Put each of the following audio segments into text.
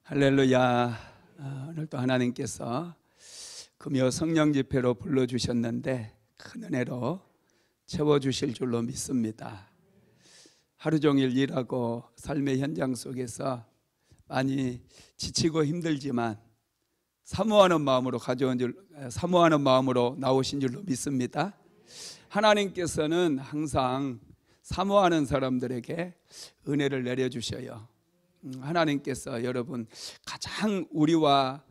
할렐루야. 오늘도 하나님께서 금요 성령 집회로 불러주셨는데 큰 은혜로 채워주실 줄로 믿습니다. 하루 종일 일하고 삶의 현장 속에서 많이 지치고 힘들지만 사모하는 마음으로 사모하는 마음으로 나오신 줄로 믿습니다. 하나님께서는 항상 사모하는 사람들에게 은혜를 내려주셔요. 하나님께서 여러분 가장 우리와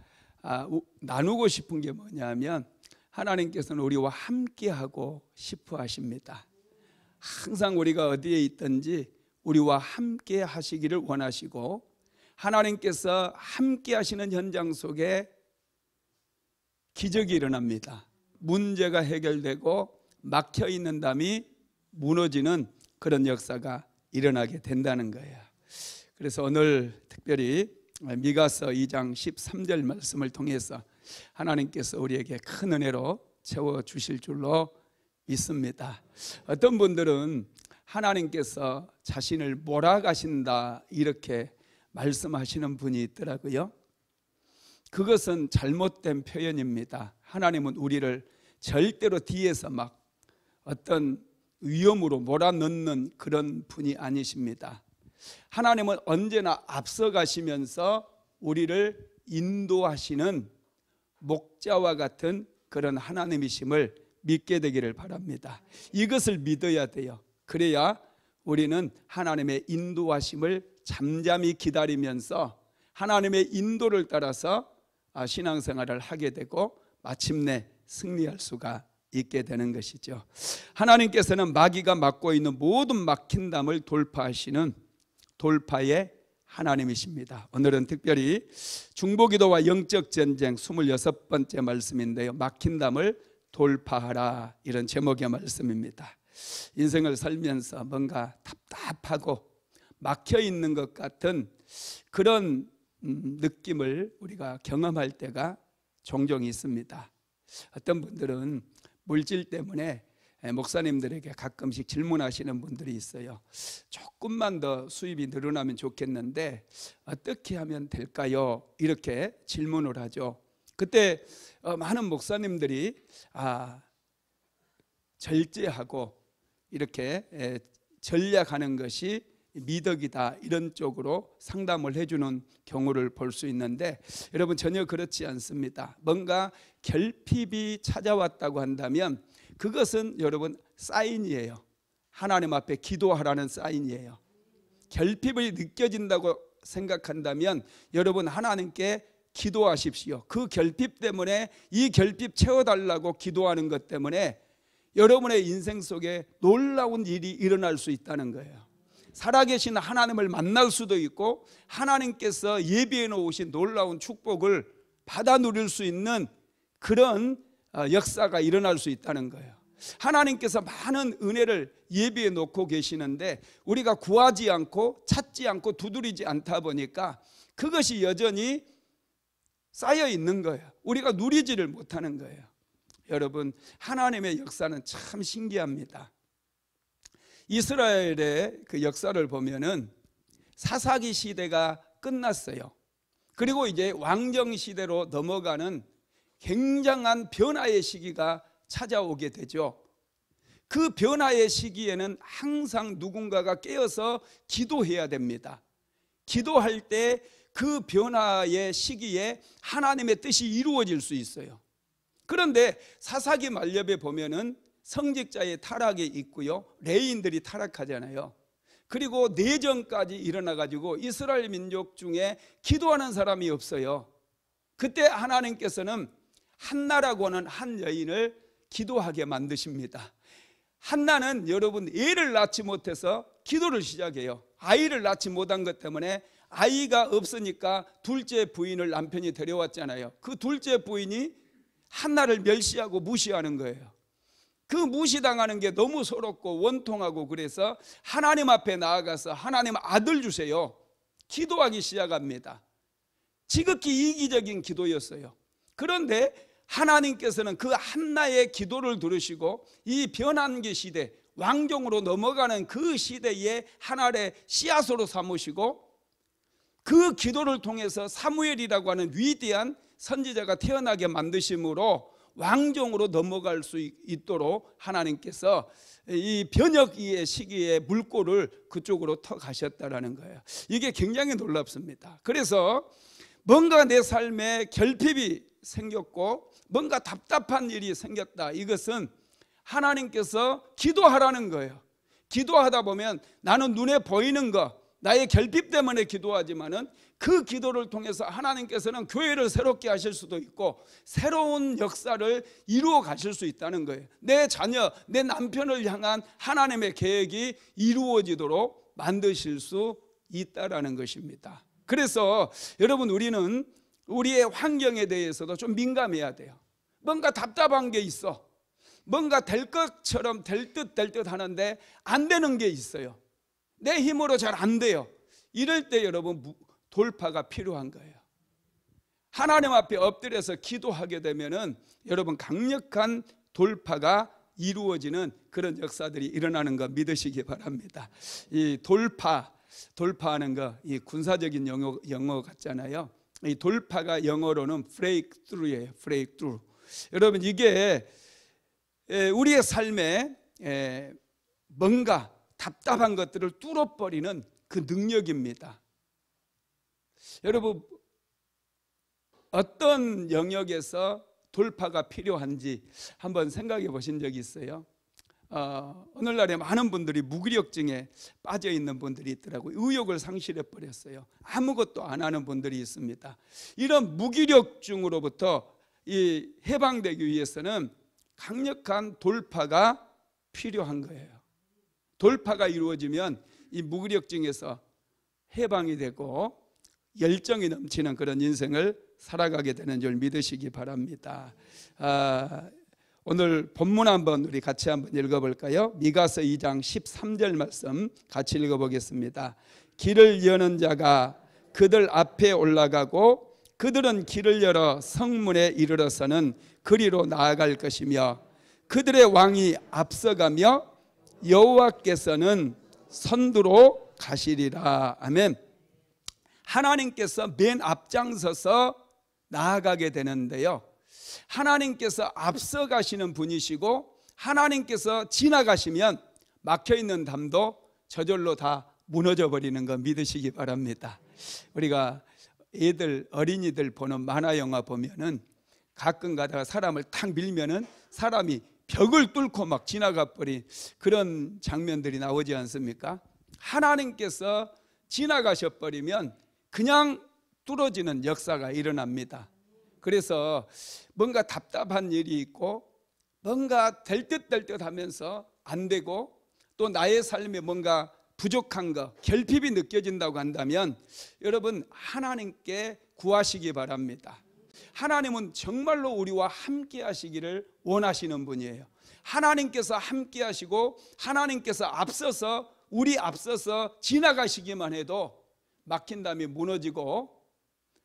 나누고 싶은 게 뭐냐면 하나님께서는 우리와 함께하고 싶어 하십니다. 항상 우리가 어디에 있든지 우리와 함께 하시기를 원하시고, 하나님께서 함께 하시는 현장 속에 기적이 일어납니다. 문제가 해결되고 막혀있는 담이 무너지는 그런 역사가 일어나게 된다는 거예요. 그래서 오늘 특별히 미가서 2장 13절 말씀을 통해서 하나님께서 우리에게 큰 은혜로 채워주실 줄로 믿습니다. 어떤 분들은 하나님께서 자신을 몰아가신다 이렇게 말씀하시는 분이 있더라고요. 그것은 잘못된 표현입니다. 하나님은 우리를 절대로 뒤에서 막 어떤 위험으로 몰아넣는 그런 분이 아니십니다. 하나님은 언제나 앞서가시면서 우리를 인도하시는 목자와 같은 그런 하나님이심을 믿게 되기를 바랍니다. 이것을 믿어야 돼요. 그래야 우리는 하나님의 인도하심을 잠잠히 기다리면서 하나님의 인도를 따라서 신앙생활을 하게 되고 마침내 승리할 수가 있게 되는 것이죠. 하나님께서는 마귀가 막고 있는 모든 막힌 담을 돌파하시는 돌파의 하나님이십니다. 오늘은 특별히 중보기도와 영적 전쟁 26번째 말씀인데요, 막힌 담을 돌파하라, 이런 제목의 말씀입니다. 인생을 살면서 뭔가 답답하고 막혀 있는 것 같은 그런 느낌을 우리가 경험할 때가 종종 있습니다. 어떤 분들은 물질 때문에 목사님들에게 가끔씩 질문하시는 분들이 있어요. 조금만 더 수입이 늘어나면 좋겠는데 어떻게 하면 될까요? 이렇게 질문을 하죠. 그때 많은 목사님들이 절제하고 이렇게 전략하는 것이 미덕이다, 이런 쪽으로 상담을 해주는 경우를 볼 수 있는데, 여러분 전혀 그렇지 않습니다. 뭔가 결핍이 찾아왔다고 한다면 그것은 여러분 사인이에요. 하나님 앞에 기도하라는 사인이에요. 결핍이 느껴진다고 생각한다면 여러분 하나님께 기도하십시오. 그 결핍 때문에, 이 결핍 채워달라고 기도하는 것 때문에 여러분의 인생 속에 놀라운 일이 일어날 수 있다는 거예요. 살아계신 하나님을 만날 수도 있고 하나님께서 예비해 놓으신 놀라운 축복을 받아 누릴 수 있는 그런 역사가 일어날 수 있다는 거예요. 하나님께서 많은 은혜를 예비해 놓고 계시는데 우리가 구하지 않고 찾지 않고 두드리지 않다 보니까 그것이 여전히 쌓여 있는 거예요. 우리가 누리지를 못하는 거예요. 여러분, 하나님의 역사는 참 신기합니다. 이스라엘의 그 역사를 보면은 사사기 시대가 끝났어요. 그리고 이제 왕정 시대로 넘어가는 굉장한 변화의 시기가 찾아오게 되죠. 그 변화의 시기에는 항상 누군가가 깨어서 기도해야 됩니다. 기도할 때 그 변화의 시기에 하나님의 뜻이 이루어질 수 있어요. 그런데 사사기 말엽에 보면은 성직자의 타락이 있고요, 레위인들이 타락하잖아요. 그리고 내전까지 일어나가지고 이스라엘 민족 중에 기도하는 사람이 없어요. 그때 하나님께서는 한나라고 하는 한 여인을 기도하게 만드십니다. 한나는 여러분 애를 낳지 못해서 기도를 시작해요. 아이를 낳지 못한 것 때문에 아이가 없으니까 둘째 부인을 남편이 데려왔잖아요. 그 둘째 부인이 한나를 멸시하고 무시하는 거예요. 그 무시당하는 게 너무 서럽고 원통하고, 그래서 하나님 앞에 나아가서 하나님 아들 주세요, 기도하기 시작합니다. 지극히 이기적인 기도였어요. 그런데 하나님께서는 그 한나의 기도를 들으시고 이 변환기 시대, 왕정으로 넘어가는 그 시대에 하나의 씨앗으로 삼으시고 그 기도를 통해서 사무엘이라고 하는 위대한 선지자가 태어나게 만드심으로 왕정으로 넘어갈 수 있도록 하나님께서 이 변혁의 시기에 물꼬를 그쪽으로 터 가셨다라는 거예요. 이게 굉장히 놀랍습니다. 그래서 뭔가 내 삶에 결핍이 생겼고 뭔가 답답한 일이 생겼다, 이것은 하나님께서 기도하라는 거예요. 기도하다 보면 나는 눈에 보이는 거, 나의 결핍 때문에 기도하지만은 그 기도를 통해서 하나님께서는 교회를 새롭게 하실 수도 있고 새로운 역사를 이루어 가실 수 있다는 거예요. 내 자녀, 내 남편을 향한 하나님의 계획이 이루어지도록 만드실 수 있다라는 것입니다. 그래서 여러분, 우리는 우리의 환경에 대해서도 좀 민감해야 돼요. 뭔가 답답한 게 있어. 뭔가 될 것처럼 될 듯 하는데 안 되는 게 있어요. 내 힘으로 잘 안 돼요. 이럴 때 여러분, 돌파가 필요한 거예요. 하나님 앞에 엎드려서 기도하게 되면은 여러분, 강력한 돌파가 이루어지는 그런 역사들이 일어나는 거 믿으시기 바랍니다. 이 돌파하는 거, 이 군사적인 영어 같잖아요. 이 돌파가 영어로는 breakthrough예요. breakthrough. 여러분, 이게 우리의 삶에 뭔가 답답한 것들을 뚫어버리는 그 능력입니다. 여러분, 어떤 영역에서 돌파가 필요한지 한번 생각해 보신 적이 있어요? 오늘날에 많은 분들이 무기력증에 빠져 있는 분들이 있더라고요. 의욕을 상실해 버렸어요. 아무것도 안 하는 분들이 있습니다. 이런 무기력증으로부터 이 해방되기 위해서는 강력한 돌파가 필요한 거예요. 돌파가 이루어지면 이 무기력증에서 해방이 되고 열정이 넘치는 그런 인생을 살아가게 되는 줄 믿으시기 바랍니다. 오늘 본문 한번 우리 같이 한번 읽어볼까요? 미가서 2장 13절 말씀 같이 읽어보겠습니다. 길을 여는 자가 그들 앞에 올라가고 그들은 길을 열어 성문에 이르러서는 그리로 나아갈 것이며 그들의 왕이 앞서가며 여호와께서는 선두로 가시리라. 아멘. 하나님께서 맨 앞장서서 나아가게 되는데요, 하나님께서 앞서 가시는 분이시고 하나님께서 지나가시면 막혀있는 담도 저절로 다 무너져 버리는 거 믿으시기 바랍니다. 우리가 어린이들 보는 만화 영화 보면은 가끔 가다가 사람을 탁 밀면은 사람이 벽을 뚫고 막 지나가 버린 그런 장면들이 나오지 않습니까? 하나님께서 지나가셔 버리면 그냥 뚫어지는 역사가 일어납니다. 그래서 뭔가 답답한 일이 있고 뭔가 될 듯 하면서 안 되고 또 나의 삶에 뭔가 부족한 거, 결핍이 느껴진다고 한다면 여러분, 하나님께 구하시기 바랍니다. 하나님은 정말로 우리와 함께 하시기를 원하시는 분이에요. 하나님께서 함께 하시고 하나님께서 우리 앞서서 지나가시기만 해도 막힌 담이 무너지고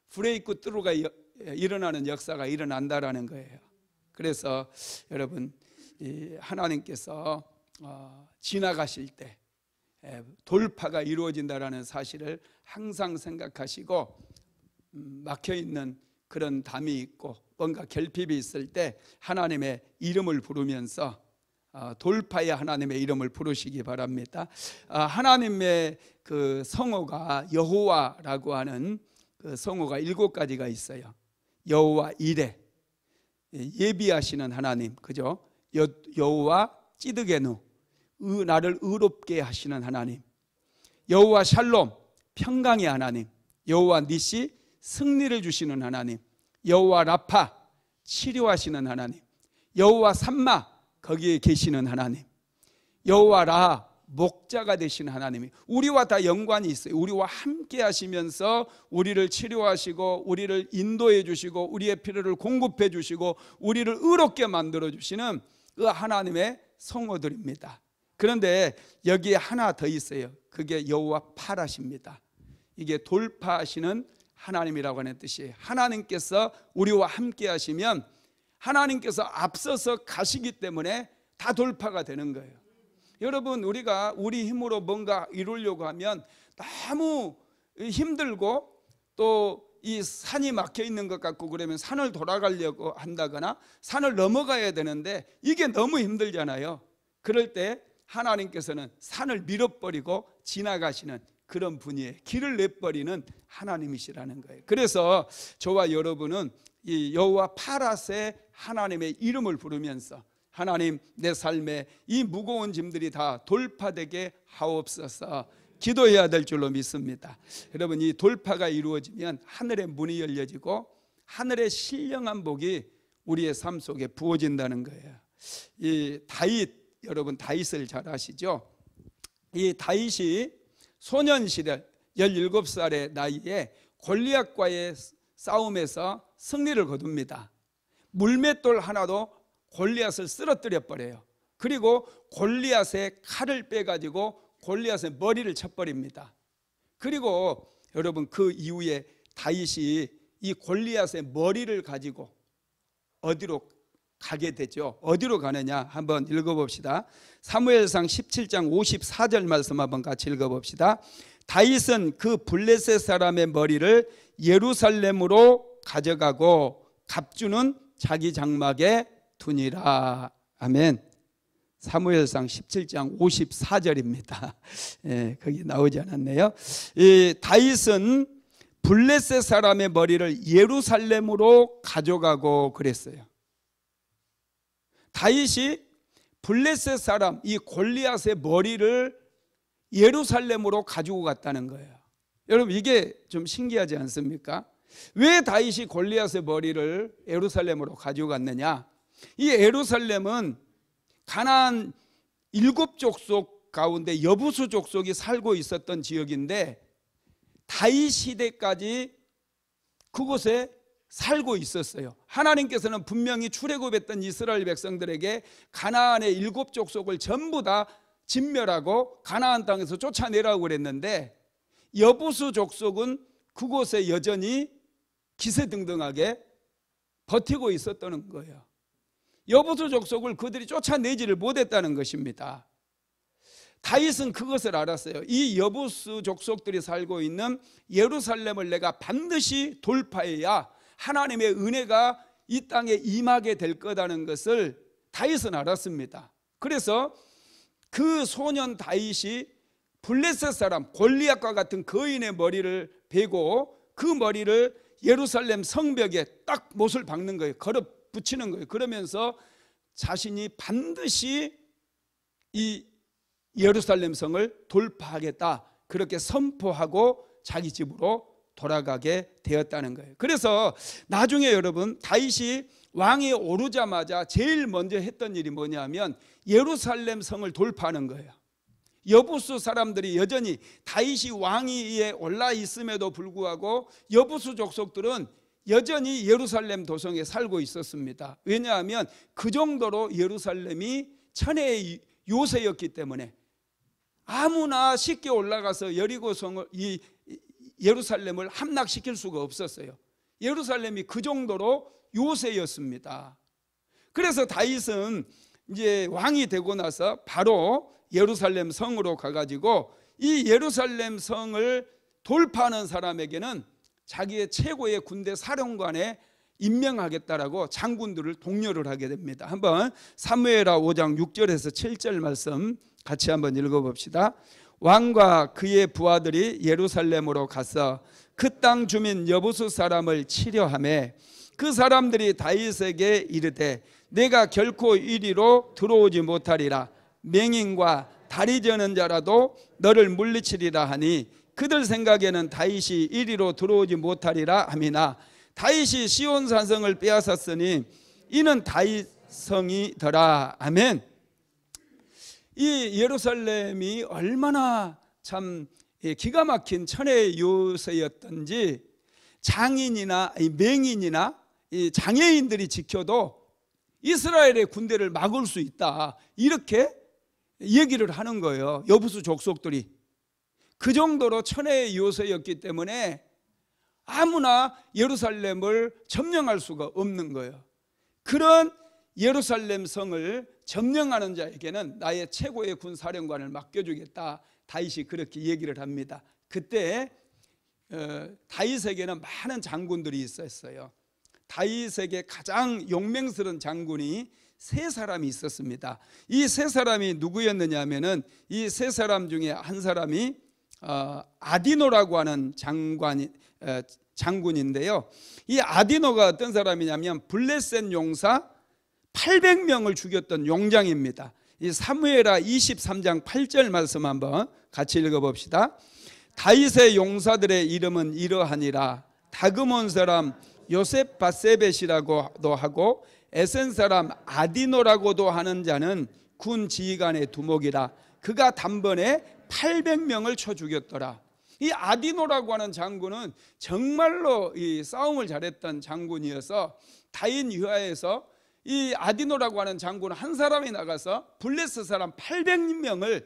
브레이크 스루가 일어나는 역사가 일어난다라는 거예요. 그래서 여러분, 하나님께서 지나가실 때 돌파가 이루어진다라는 사실을 항상 생각하시고 막혀있는 그런 담이 있고 뭔가 결핍이 있을 때 하나님의 이름을 부르면서 돌파의 하나님의 이름을 부르시기 바랍니다. 하나님의 그 성호가 여호와라고 하는 그 성호가 7가지가 있어요. 여호와 이레, 예비하시는 하나님, 그죠? 여호와 찌드게누, 나를 의롭게 하시는 하나님. 여호와 샬롬, 평강의 하나님. 여호와 니시, 승리를 주시는 하나님. 여호와 라파, 치료하시는 하나님. 여호와 삼마, 거기에 계시는 하나님. 여호와 라, 목자가 되시는 하나님이 우리와 다 연관이 있어요. 우리와 함께 하시면서 우리를 치료하시고 우리를 인도해 주시고 우리의 필요를 공급해 주시고 우리를 의롭게 만들어 주시는 그 하나님의 성호들입니다. 그런데 여기에 하나 더 있어요. 그게 여호와 파라십니다. 이게 돌파하시는 하나님이라고 하는 뜻이에요. 하나님께서 우리와 함께 하시면 하나님께서 앞서서 가시기 때문에 다 돌파가 되는 거예요. 여러분, 우리가 우리 힘으로 뭔가 이루려고 하면 너무 힘들고 또 이 산이 막혀 있는 것 같고 그러면 산을 돌아가려고 한다거나 산을 넘어가야 되는데 이게 너무 힘들잖아요. 그럴 때 하나님께서는 산을 밀어버리고 지나가시는 그런 분이에요. 길을 내버리는 하나님이시라는 거예요. 그래서 저와 여러분은 이 여호와 파라세 하나님의 이름을 부르면서 하나님, 내 삶에 이 무거운 짐들이 다 돌파되게 하옵소서 기도해야 될 줄로 믿습니다. 여러분, 이 돌파가 이루어지면 하늘의 문이 열려지고 하늘의 신령한 복이 우리의 삶 속에 부어진다는 거예요. 이 다윗, 여러분 다윗을 잘 아시죠? 이 다윗이 소년 시절 17살의 나이에 골리앗과의 싸움에서 승리를 거둡니다. 물맷돌 하나도 골리앗을 쓰러뜨려 버려요. 그리고 골리앗의 칼을 빼가지고 골리앗의 머리를 쳐버립니다. 그리고 여러분, 그 이후에 다윗이 이 골리앗의 머리를 가지고 어디로 가게 되죠? 어디로 가느냐 한번 읽어봅시다. 사무엘상 17장 54절 말씀 한번 같이 읽어봅시다. 다윗은 그 블레셋 사람의 머리를 예루살렘으로 가져가고 갑주는 자기 장막에 두니라. 아멘. 사무엘상 17장 54절입니다. 예, 거기 나오지 않았네요. 이 다윗은 블레셋 사람의 머리를 예루살렘으로 가져가고 그랬어요. 다윗이 블레셋 사람 이 골리앗의 머리를 예루살렘으로 가지고 갔다는 거예요. 여러분, 이게 좀 신기하지 않습니까? 왜 다윗이 골리앗의 머리를 예루살렘으로 가지고 갔느냐? 이 예루살렘은 가나안 7족속 가운데 여부수 족속이 살고 있었던 지역인데 다윗 시대까지 그곳에 살고 있었어요. 하나님께서는 분명히 출애굽했던 이스라엘 백성들에게 가나안의 7족속을 전부 다 진멸하고 가나안 땅에서 쫓아내라고 그랬는데 여부수 족속은 그곳에 여전히 기세등등하게 버티고 있었다는 거예요. 여부수 족속을 그들이 쫓아내지를 못했다는 것입니다. 다윗은 그것을 알았어요. 이 여부수 족속들이 살고 있는 예루살렘을 내가 반드시 돌파해야 하나님의 은혜가 이 땅에 임하게 될 거라는 것을 다윗은 알았습니다. 그래서 그 소년 다윗이 블레셋 사람 골리앗과 같은 거인의 머리를 베고 그 머리를 예루살렘 성벽에 딱 못을 박는 거예요. 걸어 붙이는 거예요. 그러면서 자신이 반드시 이 예루살렘 성을 돌파하겠다 그렇게 선포하고 자기 집으로 돌아가게 되었다는 거예요. 그래서 나중에 여러분 다윗이 왕이 오르자마자 제일 먼저 했던 일이 뭐냐면 예루살렘 성을 돌파하는 거예요. 여부수 사람들이 여전히 다윗이 왕위에 올라 있음에도 불구하고 여부수 족속들은 여전히 예루살렘 도성에 살고 있었습니다. 왜냐하면 그 정도로 예루살렘이 천혜의 요새였기 때문에 아무나 쉽게 올라가서 여리고성을 이 예루살렘을 함락시킬 수가 없었어요. 예루살렘이 그 정도로 요새였습니다. 그래서 다윗은 이제 왕이 되고 나서 바로 예루살렘 성으로 가가지고 이 예루살렘 성을 돌파하는 사람에게는 자기의 최고의 군대 사령관에 임명하겠다라고 장군들을 독려를 하게 됩니다. 한번 사무엘하 5장 6절에서 7절 말씀 같이 한번 읽어봅시다. 왕과 그의 부하들이 예루살렘으로 가서 그 땅 주민 여부수 사람을 치려하매 그 사람들이 다윗에게 이르되 내가 결코 이리로 들어오지 못하리라. 맹인과 다리 저는 자라도 너를 물리치리라 하니 그들 생각에는 다윗이 이리로 들어오지 못하리라 함이나 다윗이 시온 산성을 빼앗았으니 이는 다윗 성이더라. 아멘. 이 예루살렘이 얼마나 참 기가 막힌 천혜의 요새였던지 장인이나 맹인이나 장애인들이 지켜도 이스라엘의 군대를 막을 수 있다 이렇게 얘기를 하는 거예요. 여부수 족속들이 그 정도로 천혜의 요새였기 때문에 아무나 예루살렘을 점령할 수가 없는 거예요. 그런 예루살렘 성을 점령하는 자에게는 나의 최고의 군사령관을 맡겨주겠다. 다윗이 그렇게 얘기를 합니다. 그때 다윗에게는 많은 장군들이 있었어요. 다윗에게 가장 용맹스러운 장군이 세 사람이 있었습니다. 이 세 사람이 누구였느냐 하면은 이 세 사람 중에 한 사람이 아디노라고 하는 장군인데요. 이 아디노가 어떤 사람이냐면 블레셋 용사 800명을 죽였던 용장입니다. 이 사무엘하 23장 8절 말씀 한번 같이 읽어봅시다. 다윗의 용사들의 이름은 이러하니라. 다그몬 사람 요셉 바세벳이라고도 하고 에센 사람 아디노라고도 하는 자는 군 지휘관의 두목이라. 그가 단번에 800명을 쳐 죽였더라. 이 아디노라고 하는 장군은 정말로 이 싸움을 잘했던 장군이어서 다윗 유하에서 이 아디노라고 하는 장군 한 사람이 나가서 블레셋 사람 800명을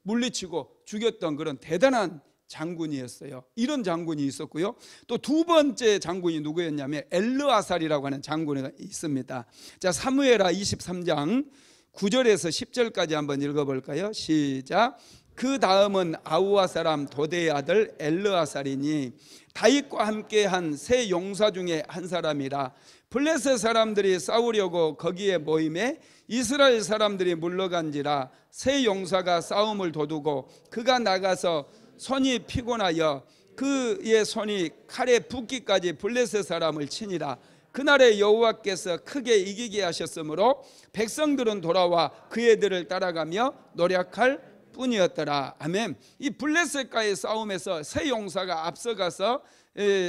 물리치고 죽였던 그런 대단한 장군이었어요. 이런 장군이 있었고요. 또 두 번째 장군이 누구였냐면 엘르아살이라고 하는 장군이 있습니다. 자, 사무엘하 23장 9절에서 10절까지 한번 읽어볼까요? 시작. 그 다음은 아우아 사람 도대의 아들 엘르아살이니 다윗과 함께한 세 용사 중에 한 사람이라. 블레셋 사람들이 싸우려고 거기에 모임에 이스라엘 사람들이 물러간지라. 세 용사가 싸움을 도두고 그가 나가서 손이 피곤하여 그의 손이 칼에 붓기까지 블레셋 사람을 치니라. 그날에 여호와께서 크게 이기게 하셨으므로 백성들은 돌아와 그 애들을 따라가며 노력할 뿐이었더라. 아멘. 이 블레셋과의 싸움에서 세 용사가 앞서가서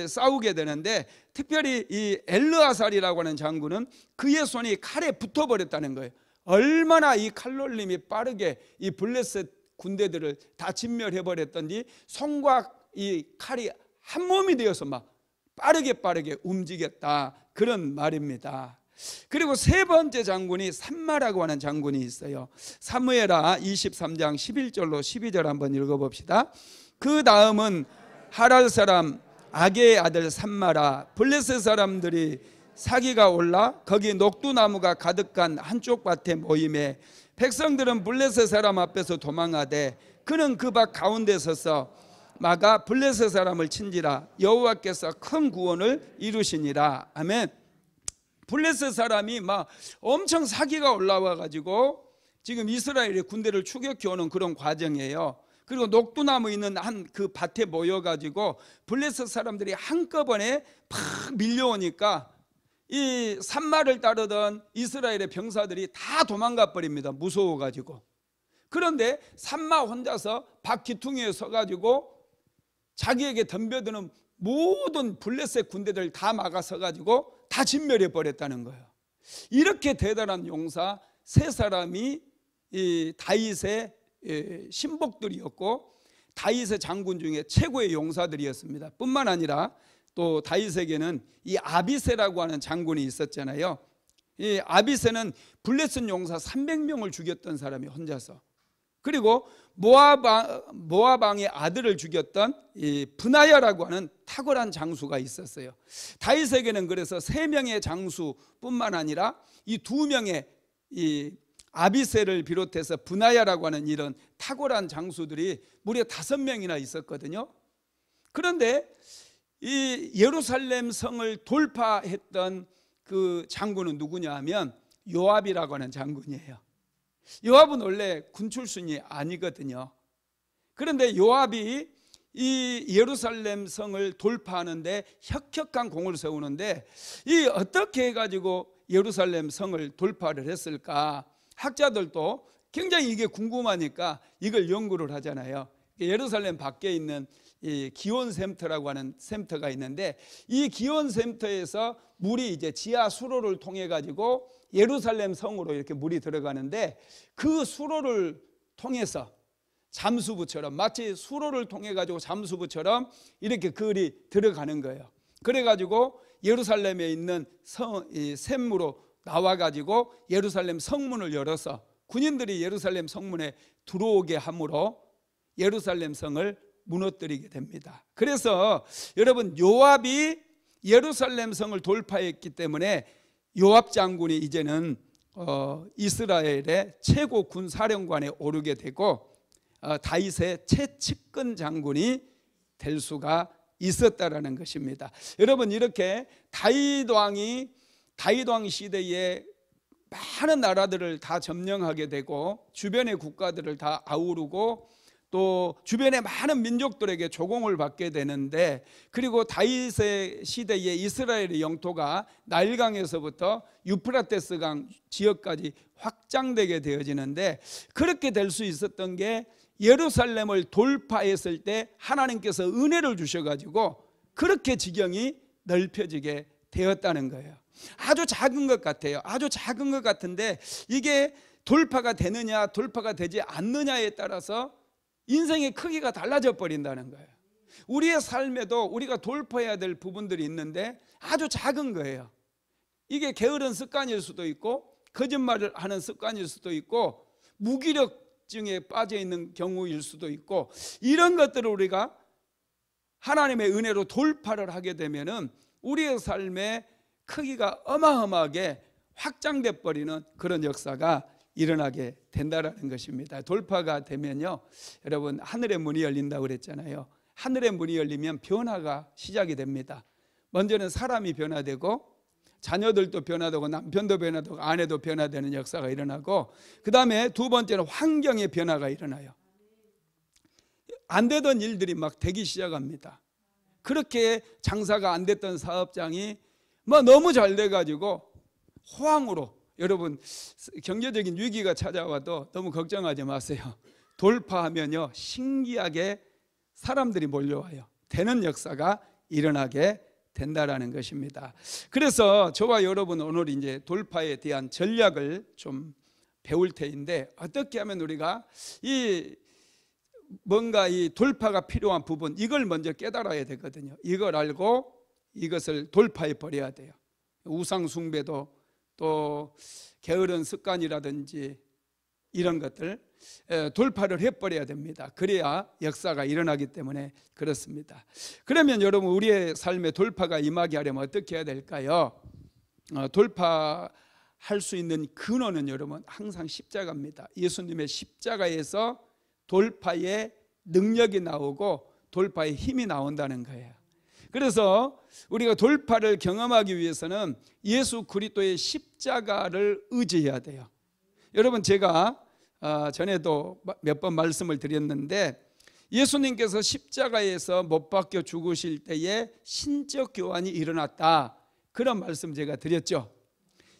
싸우게 되는데 특별히 이 엘르아살이라고 하는 장군은 그의 손이 칼에 붙어버렸다는 거예요. 얼마나 이 칼놀림이 빠르게 이 블레셋 군대들을 다 진멸해버렸던지 손과 이 칼이 한 몸이 되어서 막 빠르게 움직였다, 그런 말입니다. 그리고 세 번째 장군이 삼마라고 하는 장군이 있어요. 사무엘하 23장 11절로 12절 한번 읽어봅시다. 그 다음은 하랄 사람 아게의 아들 삼마라. 블레셋 사람들이 사기가 올라 거기 녹두나무가 가득한 한쪽 밭에 모임에 백성들은 블레셋 사람 앞에서 도망하되 그는 그 밭 가운데 서서 막아 블레셋 사람을 친지라. 여호와께서 큰 구원을 이루시니라. 아멘. 블레셋 사람이 막 엄청 사기가 올라와 가지고 지금 이스라엘의 군대를 추격해 오는 그런 과정이에요. 그리고 녹두나무 있는 한 그 밭에 모여 가지고 블레셋 사람들이 한꺼번에 팍 밀려오니까 이 산마를 따르던 이스라엘의 병사들이 다 도망가 버립니다. 무서워 가지고. 그런데 산마 혼자서 밭 기퉁이에 서 가지고 자기에게 덤벼드는 모든 블레셋 군대들 다 막아서 가지고 다 진멸해 버렸다는 거예요. 이렇게 대단한 용사 세 사람이 이 다윗의 신복들이었고 다윗의 장군 중에 최고의 용사들이었습니다. 뿐만 아니라 또 다윗에게는 이 아비새라고 하는 장군이 있었잖아요. 이 아비새는 블레셋 용사 300명을 죽였던 사람이 혼자서. 그리고 모아방의 아들을 죽였던 이 브나야라고 하는 탁월한 장수가 있었어요. 다윗에게는 그래서 3명의 장수뿐만 아니라 이 2명의 이 아비새를 비롯해서 브나야라고 하는 이런 탁월한 장수들이 무려 5명이나 있었거든요. 그런데 이 예루살렘 성을 돌파했던 그 장군은 누구냐 하면 요압이라고 하는 장군이에요. 요압은 원래 군 출신이 아니거든요. 그런데 요압이 이 예루살렘 성을 돌파하는데 혁혁한 공을 세우는데 이 어떻게 해가지고 예루살렘 성을 돌파를 했을까? 학자들도 굉장히 이게 궁금하니까 이걸 연구를 하잖아요. 예루살렘 밖에 있는 이 기온 샘터라고 하는 샘터가 있는데 이 기온 샘터에서 물이 이제 지하 수로를 통해 가지고 예루살렘 성으로 이렇게 물이 들어가는데 그 수로를 통해서 잠수부처럼 마치 수로를 통해 가지고 잠수부처럼 이렇게 그을이 들어가는 거예요. 그래 가지고 예루살렘에 있는 샘으로 나와 가지고 예루살렘 성문을 열어서 군인들이 예루살렘 성문에 들어오게 함으로 예루살렘 성을 무너뜨리게 됩니다. 그래서 여러분 요압이 예루살렘 성을 돌파했기 때문에 요압 장군이 이제는 이스라엘의 최고 군사령관에 오르게 되고 다윗의 최측근 장군이 될 수가 있었다라는 것입니다. 여러분, 이렇게 다윗 왕 시대에 많은 나라들을 다 점령하게 되고 주변의 국가들을 다 아우르고 또 주변의 많은 민족들에게 조공을 받게 되는데, 그리고 다윗의 시대에 이스라엘의 영토가 나일강에서부터 유프라테스강 지역까지 확장되게 되어지는데, 그렇게 될 수 있었던 게 예루살렘을 돌파했을 때 하나님께서 은혜를 주셔가지고 그렇게 지경이 넓혀지게 되었다는 거예요. 아주 작은 것 같아요. 아주 작은 것 같은데 이게 돌파가 되느냐 돌파가 되지 않느냐에 따라서 인생의 크기가 달라져 버린다는 거예요. 우리의 삶에도 우리가 돌파해야 될 부분들이 있는데 아주 작은 거예요. 이게 게으른 습관일 수도 있고 거짓말을 하는 습관일 수도 있고 무기력증에 빠져 있는 경우일 수도 있고, 이런 것들을 우리가 하나님의 은혜로 돌파를 하게 되면은 우리의 삶의 크기가 어마어마하게 확장돼 버리는 그런 역사가 일어나게 된다라는 것입니다. 돌파가 되면요, 여러분, 하늘의 문이 열린다고 그랬잖아요. 하늘의 문이 열리면 변화가 시작이 됩니다. 먼저는 사람이 변화되고 자녀들도 변화되고 남편도 변화되고 아내도 변화되는 역사가 일어나고, 그 다음에 두 번째는 환경의 변화가 일어나요. 안 되던 일들이 막 되기 시작합니다. 그렇게 장사가 안 됐던 사업장이 뭐 너무 잘 돼가지고 호황으로, 여러분, 경제적인 위기가 찾아와도 너무 걱정하지 마세요. 돌파하면요 신기하게 사람들이 몰려와요. 되는 역사가 일어나게 된다라는 것입니다. 그래서 저와 여러분 오늘 이제 돌파에 대한 전략을 좀 배울 테인데, 어떻게 하면 우리가 뭔가 이 돌파가 필요한 부분, 이걸 먼저 깨달아야 되거든요. 이걸 알고 이것을 돌파해 버려야 돼요. 우상 숭배도 또 게으른 습관이라든지 이런 것들 돌파를 해버려야 됩니다. 그래야 역사가 일어나기 때문에 그렇습니다. 그러면 여러분, 우리의 삶에 돌파가 임하게 하려면 어떻게 해야 될까요? 돌파할 수 있는 근원은 여러분 항상 십자가입니다. 예수님의 십자가에서 돌파의 능력이 나오고 돌파의 힘이 나온다는 거예요. 그래서 우리가 돌파를 경험하기 위해서는 예수 그리스도의 십자가를 의지해야 돼요. 여러분, 제가 전에도 몇 번 말씀을 드렸는데, 예수님께서 십자가에서 못 박혀 죽으실 때에 신적 교환이 일어났다, 그런 말씀 제가 드렸죠.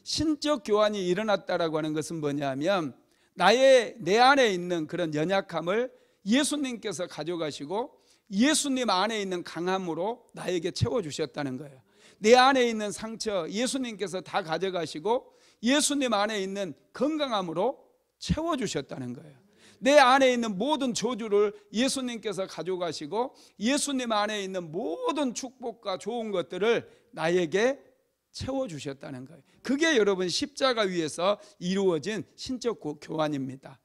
신적 교환이 일어났다라고 하는 것은 뭐냐면, 내 안에 있는 그런 연약함을 예수님께서 가져가시고 예수님 안에 있는 강함으로 나에게 채워주셨다는 거예요. 내 안에 있는 상처 예수님께서 다 가져가시고 예수님 안에 있는 건강함으로 채워주셨다는 거예요. 내 안에 있는 모든 저주를 예수님께서 가져가시고 예수님 안에 있는 모든 축복과 좋은 것들을 나에게 채워주셨다는 거예요. 그게 여러분 십자가 위에서 이루어진 신적 교환입니다.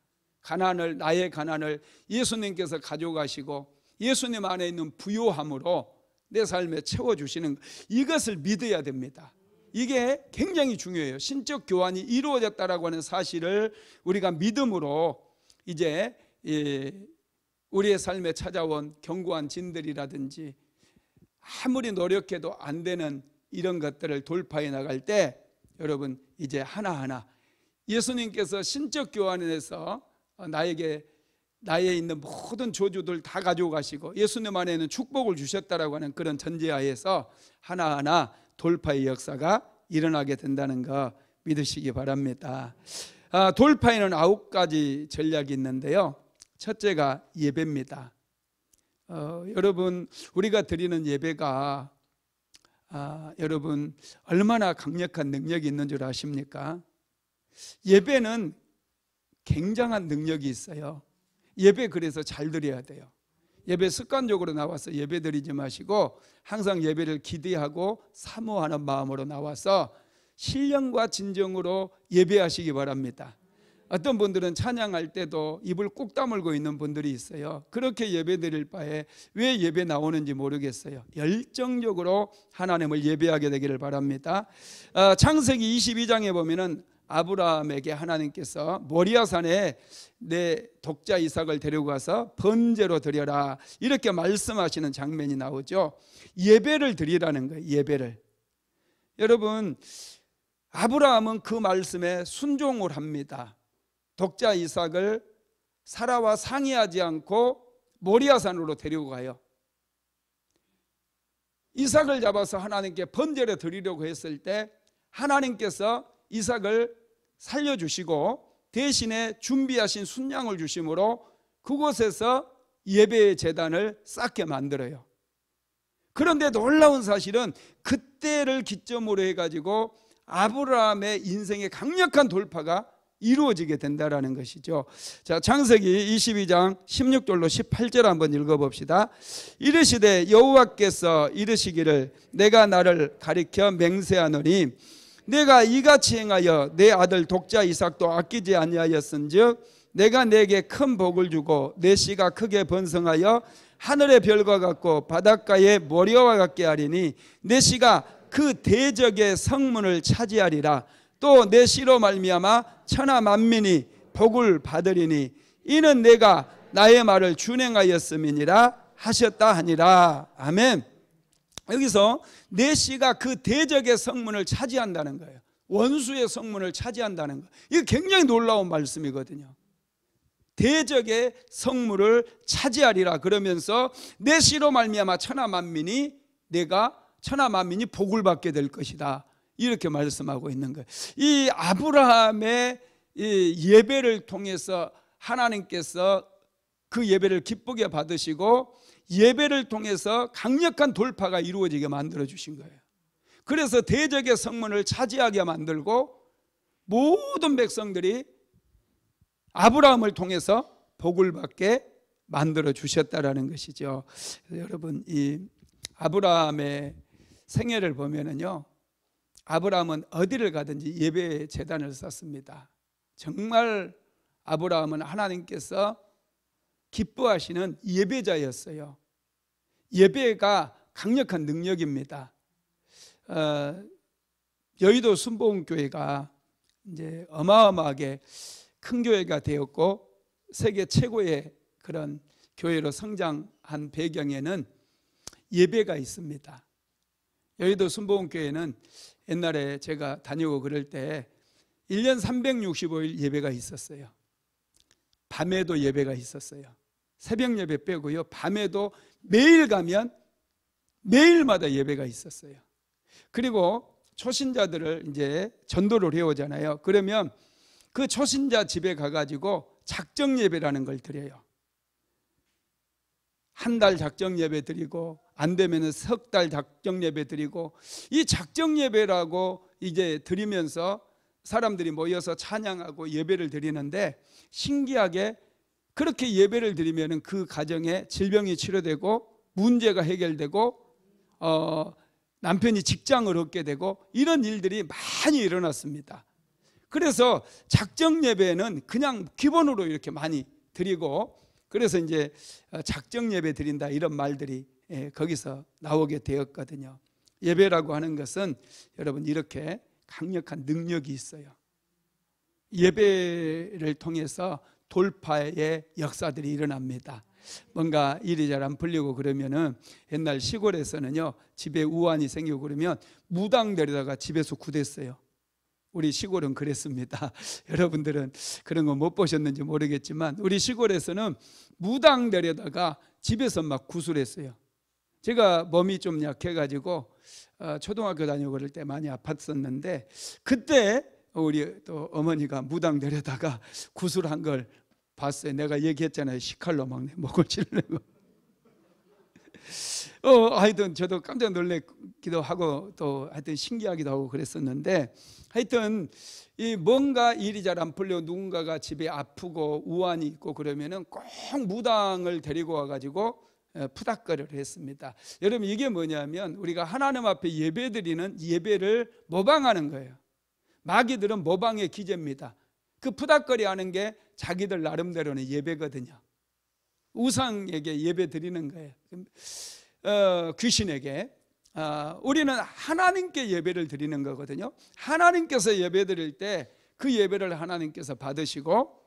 나의 가난을 예수님께서 가져가시고 예수님 안에 있는 부요함으로 내 삶에 채워주시는, 이것을 믿어야 됩니다. 이게 굉장히 중요해요. 신적 교환이 이루어졌다라고 하는 사실을 우리가 믿음으로 이제 우리의 삶에 찾아온 견고한 진들이라든지 아무리 노력해도 안 되는 이런 것들을 돌파해 나갈 때, 여러분 이제 하나하나 예수님께서 신적 교환에서 나에 있는 모든 저주들 다 가져가시고 예수님 안에 있는 축복을 주셨다라고 하는 그런 전제하에서 하나하나 돌파의 역사가 일어나게 된다는 거 믿으시기 바랍니다. 돌파에는 9가지 전략이 있는데요. 첫째가 예배입니다. 여러분, 우리가 드리는 예배가 여러분 얼마나 강력한 능력이 있는 줄 아십니까? 예배는 굉장한 능력이 있어요. 예배 그래서 잘 드려야 돼요. 예배 습관적으로 나와서 예배 드리지 마시고 항상 예배를 기대하고 사모하는 마음으로 나와서 신령과 진정으로 예배하시기 바랍니다. 어떤 분들은 찬양할 때도 입을 꾹 다물고 있는 분들이 있어요. 그렇게 예배 드릴 바에 왜 예배 나오는지 모르겠어요. 열정적으로 하나님을 예배하게 되기를 바랍니다. 창세기 22장에 보면은 아브라함에게 하나님께서 모리아산에 내 독자 이삭을 데리고 가서 번제로 드려라 이렇게 말씀하시는 장면이 나오죠. 예배를 드리라는 거예요. 예배를. 여러분, 아브라함은 그 말씀에 순종을 합니다. 독자 이삭을 사라와 상의하지 않고 모리아산으로 데리고 가요. 이삭을 잡아서 하나님께 번제를 드리려고 했을 때 하나님께서 이삭을 살려주시고 대신에 준비하신 순양을 주심으로 그곳에서 예배의 제단을 쌓게 만들어요. 그런데 놀라운 사실은 그때를 기점으로 해가지고 아브라함의 인생의 강력한 돌파가 이루어지게 된다는 것이죠. 자, 창세기 22장 16절로 18절 한번 읽어봅시다. 이르시되 여호와께서 이르시기를 내가 나를 가리켜 맹세하노니 내가 이같이 행하여 내 아들 독자 이삭도 아끼지 아니하였은즉 내가 내게 큰 복을 주고 내 씨가 크게 번성하여 하늘의 별과 같고 바닷가의 모래와 같게 하리니 내 씨가 그 대적의 성문을 차지하리라. 또 내 씨로 말미암아 천하 만민이 복을 받으리니 이는 내가 나의 말을 준행하였음이니라 하셨다 하니라. 아멘. 여기서 내 씨가 그 대적의 성문을 차지한다는 거예요. 원수의 성문을 차지한다는 거. 이거 굉장히 놀라운 말씀이거든요. 대적의 성문을 차지하리라 그러면서 내 씨로 말미암아 천하 만민이 복을 받게 될 것이다. 이렇게 말씀하고 있는 거예요. 이 아브라함의 이 예배를 통해서 하나님께서 그 예배를 기쁘게 받으시고 예배를 통해서 강력한 돌파가 이루어지게 만들어 주신 거예요. 그래서 대적의 성문을 차지하게 만들고 모든 백성들이 아브라함을 통해서 복을 받게 만들어 주셨다라는 것이죠. 여러분, 이 아브라함의 생애를 보면은요, 아브라함은 어디를 가든지 예배 제단을 쌓습니다. 정말 아브라함은 하나님께서 기뻐하시는 예배자였어요. 예배가 강력한 능력입니다. 여의도 순복음교회가 이제 어마어마하게 큰 교회가 되었고 세계 최고의 그런 교회로 성장한 배경에는 예배가 있습니다. 여의도 순복음교회는 옛날에 제가 다니고 그럴 때 1년 365일 예배가 있었어요. 밤에도 예배가 있었어요. 새벽 예배 빼고요, 밤에도 매일 가면 매일마다 예배가 있었어요. 그리고 초신자들을 이제 전도를 해오잖아요. 그러면 그 초신자 집에 가가지고 작정 예배라는 걸 드려요. 한 달 작정 예배 드리고 안 되면은 석 달 작정 예배 드리고, 이 작정 예배라고 이제 드리면서 사람들이 모여서 찬양하고 예배를 드리는데, 신기하게 그렇게 예배를 드리면은 그 가정에 질병이 치료되고 문제가 해결되고 남편이 직장을 얻게 되고 이런 일들이 많이 일어났습니다. 그래서 작정 예배는 그냥 기본으로 이렇게 많이 드리고, 그래서 이제 작정 예배 드린다 이런 말들이 거기서 나오게 되었거든요. 예배라고 하는 것은 여러분 이렇게 강력한 능력이 있어요. 예배를 통해서 돌파의 역사들이 일어납니다. 뭔가 일이 잘 안 풀리고 그러면은 옛날 시골에서는요, 집에 우환이 생기고 그러면 무당 데려다가 집에서 구댔어요. 우리 시골은 그랬습니다. 여러분들은 그런 거 못 보셨는지 모르겠지만 우리 시골에서는 무당 데려다가 집에서 막 구술했어요. 제가 몸이 좀 약해가지고 초등학교 다니고 그럴 때 많이 아팠었는데, 그때 우리 또 어머니가 무당 데려다가 구술한 걸 봤어요. 내가 얘기했잖아요. 식칼로 막 내 목을 찌르고. 하여튼 저도 깜짝 놀래기도 하고 또 하여튼 신기하기도 하고 그랬었는데, 하여튼 이 뭔가 일이 잘 안 풀려 누군가가 집에 아프고 우환이 있고 그러면은 꼭 무당을 데리고 와가지고 푸닥거리를 했습니다. 여러분, 이게 뭐냐면 우리가 하나님 앞에 예배드리는 예배를 모방하는 거예요. 마귀들은 모방의 기제입니다. 그 푸닥거리하는 게 자기들 나름대로는 예배거든요. 우상에게 예배 드리는 거예요. 귀신에게. 우리는 하나님께 예배를 드리는 거거든요. 하나님께서 예배 드릴 때 그 예배를 하나님께서 받으시고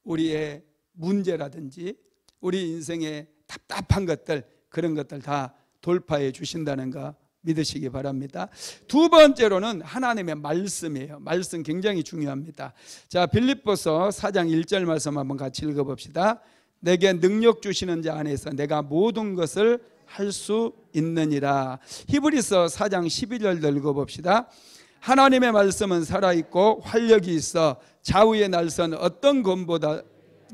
우리의 문제라든지 우리 인생의 답답한 것들, 그런 것들 다 돌파해 주신다는 거 믿으시기 바랍니다. 두 번째로는 하나님의 말씀이에요. 말씀 굉장히 중요합니다. 자, 빌립보서 4장 1절 말씀 한번 같이 읽어봅시다. 내게 능력 주시는 자 안에서 내가 모든 것을 할 수 있느니라. 히브리서 4장 12절도 읽어봅시다. 하나님의 말씀은 살아있고 활력이 있어 좌우의 날선 어떤 검보다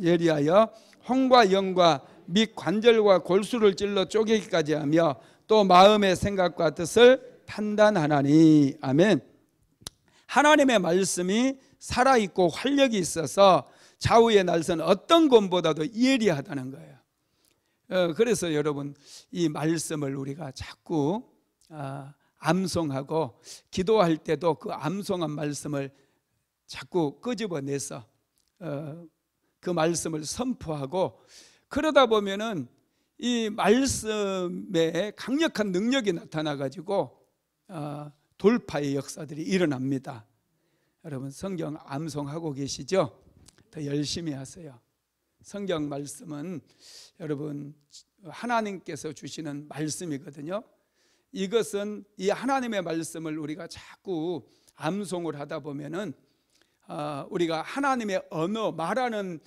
예리하여 혼과 영과 및 관절과 골수를 찔러 쪼개기까지 하며 또 마음의 생각과 뜻을 판단하나니. 아멘. 하나님의 말씀이 살아있고 활력이 있어서 좌우의 날선 어떤 검보다도 예리하다는 거예요. 그래서 여러분, 이 말씀을 우리가 자꾸 암송하고 기도할 때도 그 암송한 말씀을 자꾸 끄집어내서 그 말씀을 선포하고, 그러다 보면은 이 말씀에 강력한 능력이 나타나 가지고 돌파의 역사들이 일어납니다. 여러분, 성경 암송하고 계시죠? 더 열심히 하세요. 성경 말씀은 여러분 하나님께서 주시는 말씀이거든요. 이것은 이 하나님의 말씀을 우리가 자꾸 암송을 하다 보면은 우리가 하나님의 언어, 말하는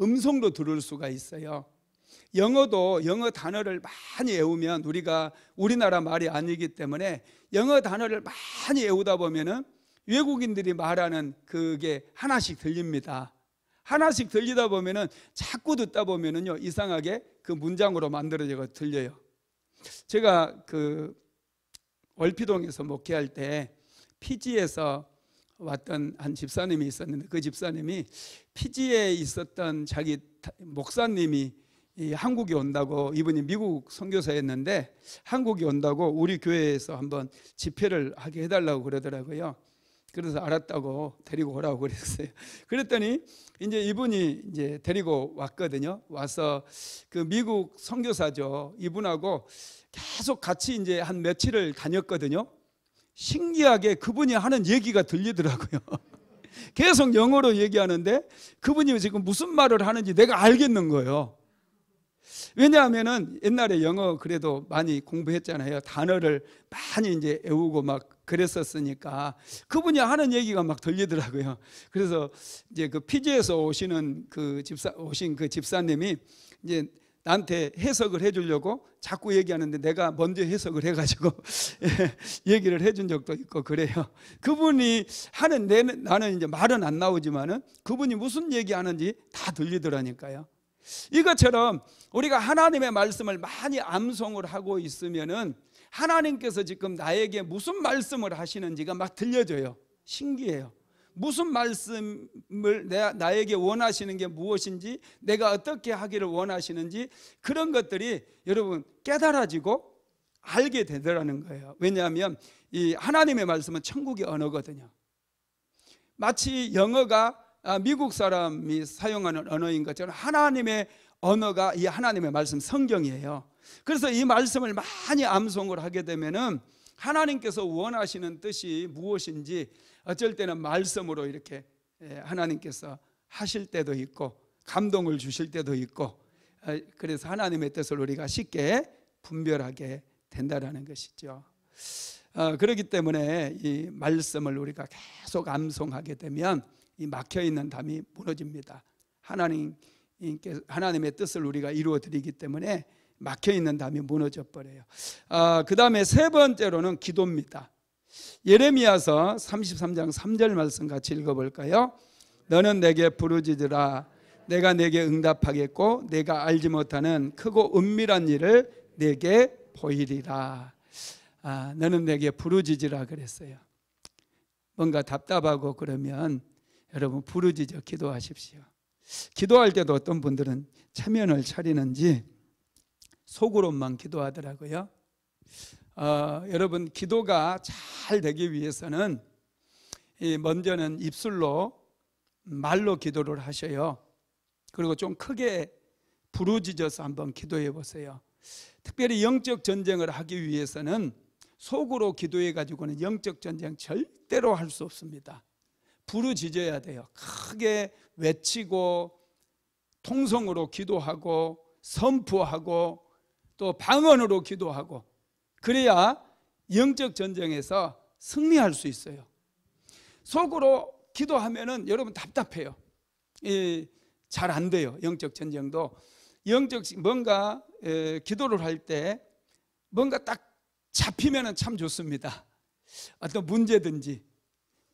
음성도 들을 수가 있어요. 영어도 영어 단어를 많이 외우면, 우리가 우리나라 말이 아니기 때문에 영어 단어를 많이 외우다 보면은 외국인들이 말하는 그게 하나씩 들립니다. 하나씩 들리다 보면은 자꾸 듣다 보면은요, 이상하게 그 문장으로 만들어져 들려요. 제가 그 월피동에서 목회할 때 피지에서 왔던 한 집사님이 있었는데, 그 집사님이 피지에 있었던 자기 목사님이 한국에 온다고, 이분이 미국 선교사였는데 한국에 온다고 우리 교회에서 한번 집회를 하게 해달라고 그러더라고요. 그래서 알았다고 데리고 오라고 그랬어요. 그랬더니 이제 이분이 이제 데리고 왔거든요. 와서 그 미국 선교사죠. 이분하고 계속 같이 이제 한 며칠을 다녔거든요. 신기하게 그분이 하는 얘기가 들리더라고요. 계속 영어로 얘기하는데 그분이 지금 무슨 말을 하는지 내가 알겠는 거예요. 왜냐하면은 옛날에 영어 그래도 많이 공부했잖아요. 단어를 많이 이제 외우고 막 그랬었으니까 그분이 하는 얘기가 막 들리더라고요. 그래서 이제 그 피지에서 오신 그 집사님이 이제 나한테 해석을 해주려고 자꾸 얘기하는데 내가 먼저 해석을 해가지고 얘기를 해준 적도 있고 그래요. 그분이 하는 나는 이제 말은 안 나오지만은 그분이 무슨 얘기하는지 다 들리더라니까요. 이것처럼 우리가 하나님의 말씀을 많이 암송을 하고 있으면은 하나님께서 지금 나에게 무슨 말씀을 하시는지가 막 들려져요. 신기해요. 무슨 말씀을 나에게 원하시는 게 무엇인지, 내가 어떻게 하기를 원하시는지, 그런 것들이 여러분 깨달아지고 알게 되더라는 거예요. 왜냐하면 이 하나님의 말씀은 천국의 언어거든요. 마치 영어가 미국 사람이 사용하는 언어인 것처럼 하나님의 언어가 이 하나님의 말씀 성경이에요. 그래서 이 말씀을 많이 암송을 하게 되면은 하나님께서 원하시는 뜻이 무엇인지 어쩔 때는 말씀으로 이렇게 하나님께서 하실 때도 있고 감동을 주실 때도 있고, 그래서 하나님의 뜻을 우리가 쉽게 분별하게 된다는 것이죠. 그렇기 때문에 이 말씀을 우리가 계속 암송하게 되면 이 막혀있는 담이 무너집니다. 하나님의 뜻을 우리가 이루어 드리기 때문에 막혀있는 담이 무너져 버려요. 그 다음에 세 번째로는 기도입니다. 예레미야서 33장 3절 말씀 같이 읽어볼까요? 너는 내게 부르짖으라. 내가 내게 응답하겠고 내가 알지 못하는 크고 은밀한 일을 내게 보이리라. 너는 내게 부르짖으라 그랬어요. 뭔가 답답하고 그러면 여러분 부르짖어 기도하십시오. 기도할 때도 어떤 분들은 체면을 차리는지 속으로만 기도하더라고요. 여러분 기도가 잘 되기 위해서는 먼저는 입술로 말로 기도를 하셔요. 그리고 좀 크게 부르짖어서 한번 기도해 보세요. 특별히 영적 전쟁을 하기 위해서는 속으로 기도해 가지고는 영적 전쟁 절대로 할 수 없습니다. 부르짖어야 돼요. 크게 외치고 통성으로 기도하고 선포하고 또 방언으로 기도하고, 그래야 영적 전쟁에서 승리할 수 있어요. 속으로 기도하면은 여러분 답답해요. 잘 안 돼요. 영적 전쟁도 뭔가 기도를 할 때 뭔가 딱 잡히면은 참 좋습니다. 어떤 문제든지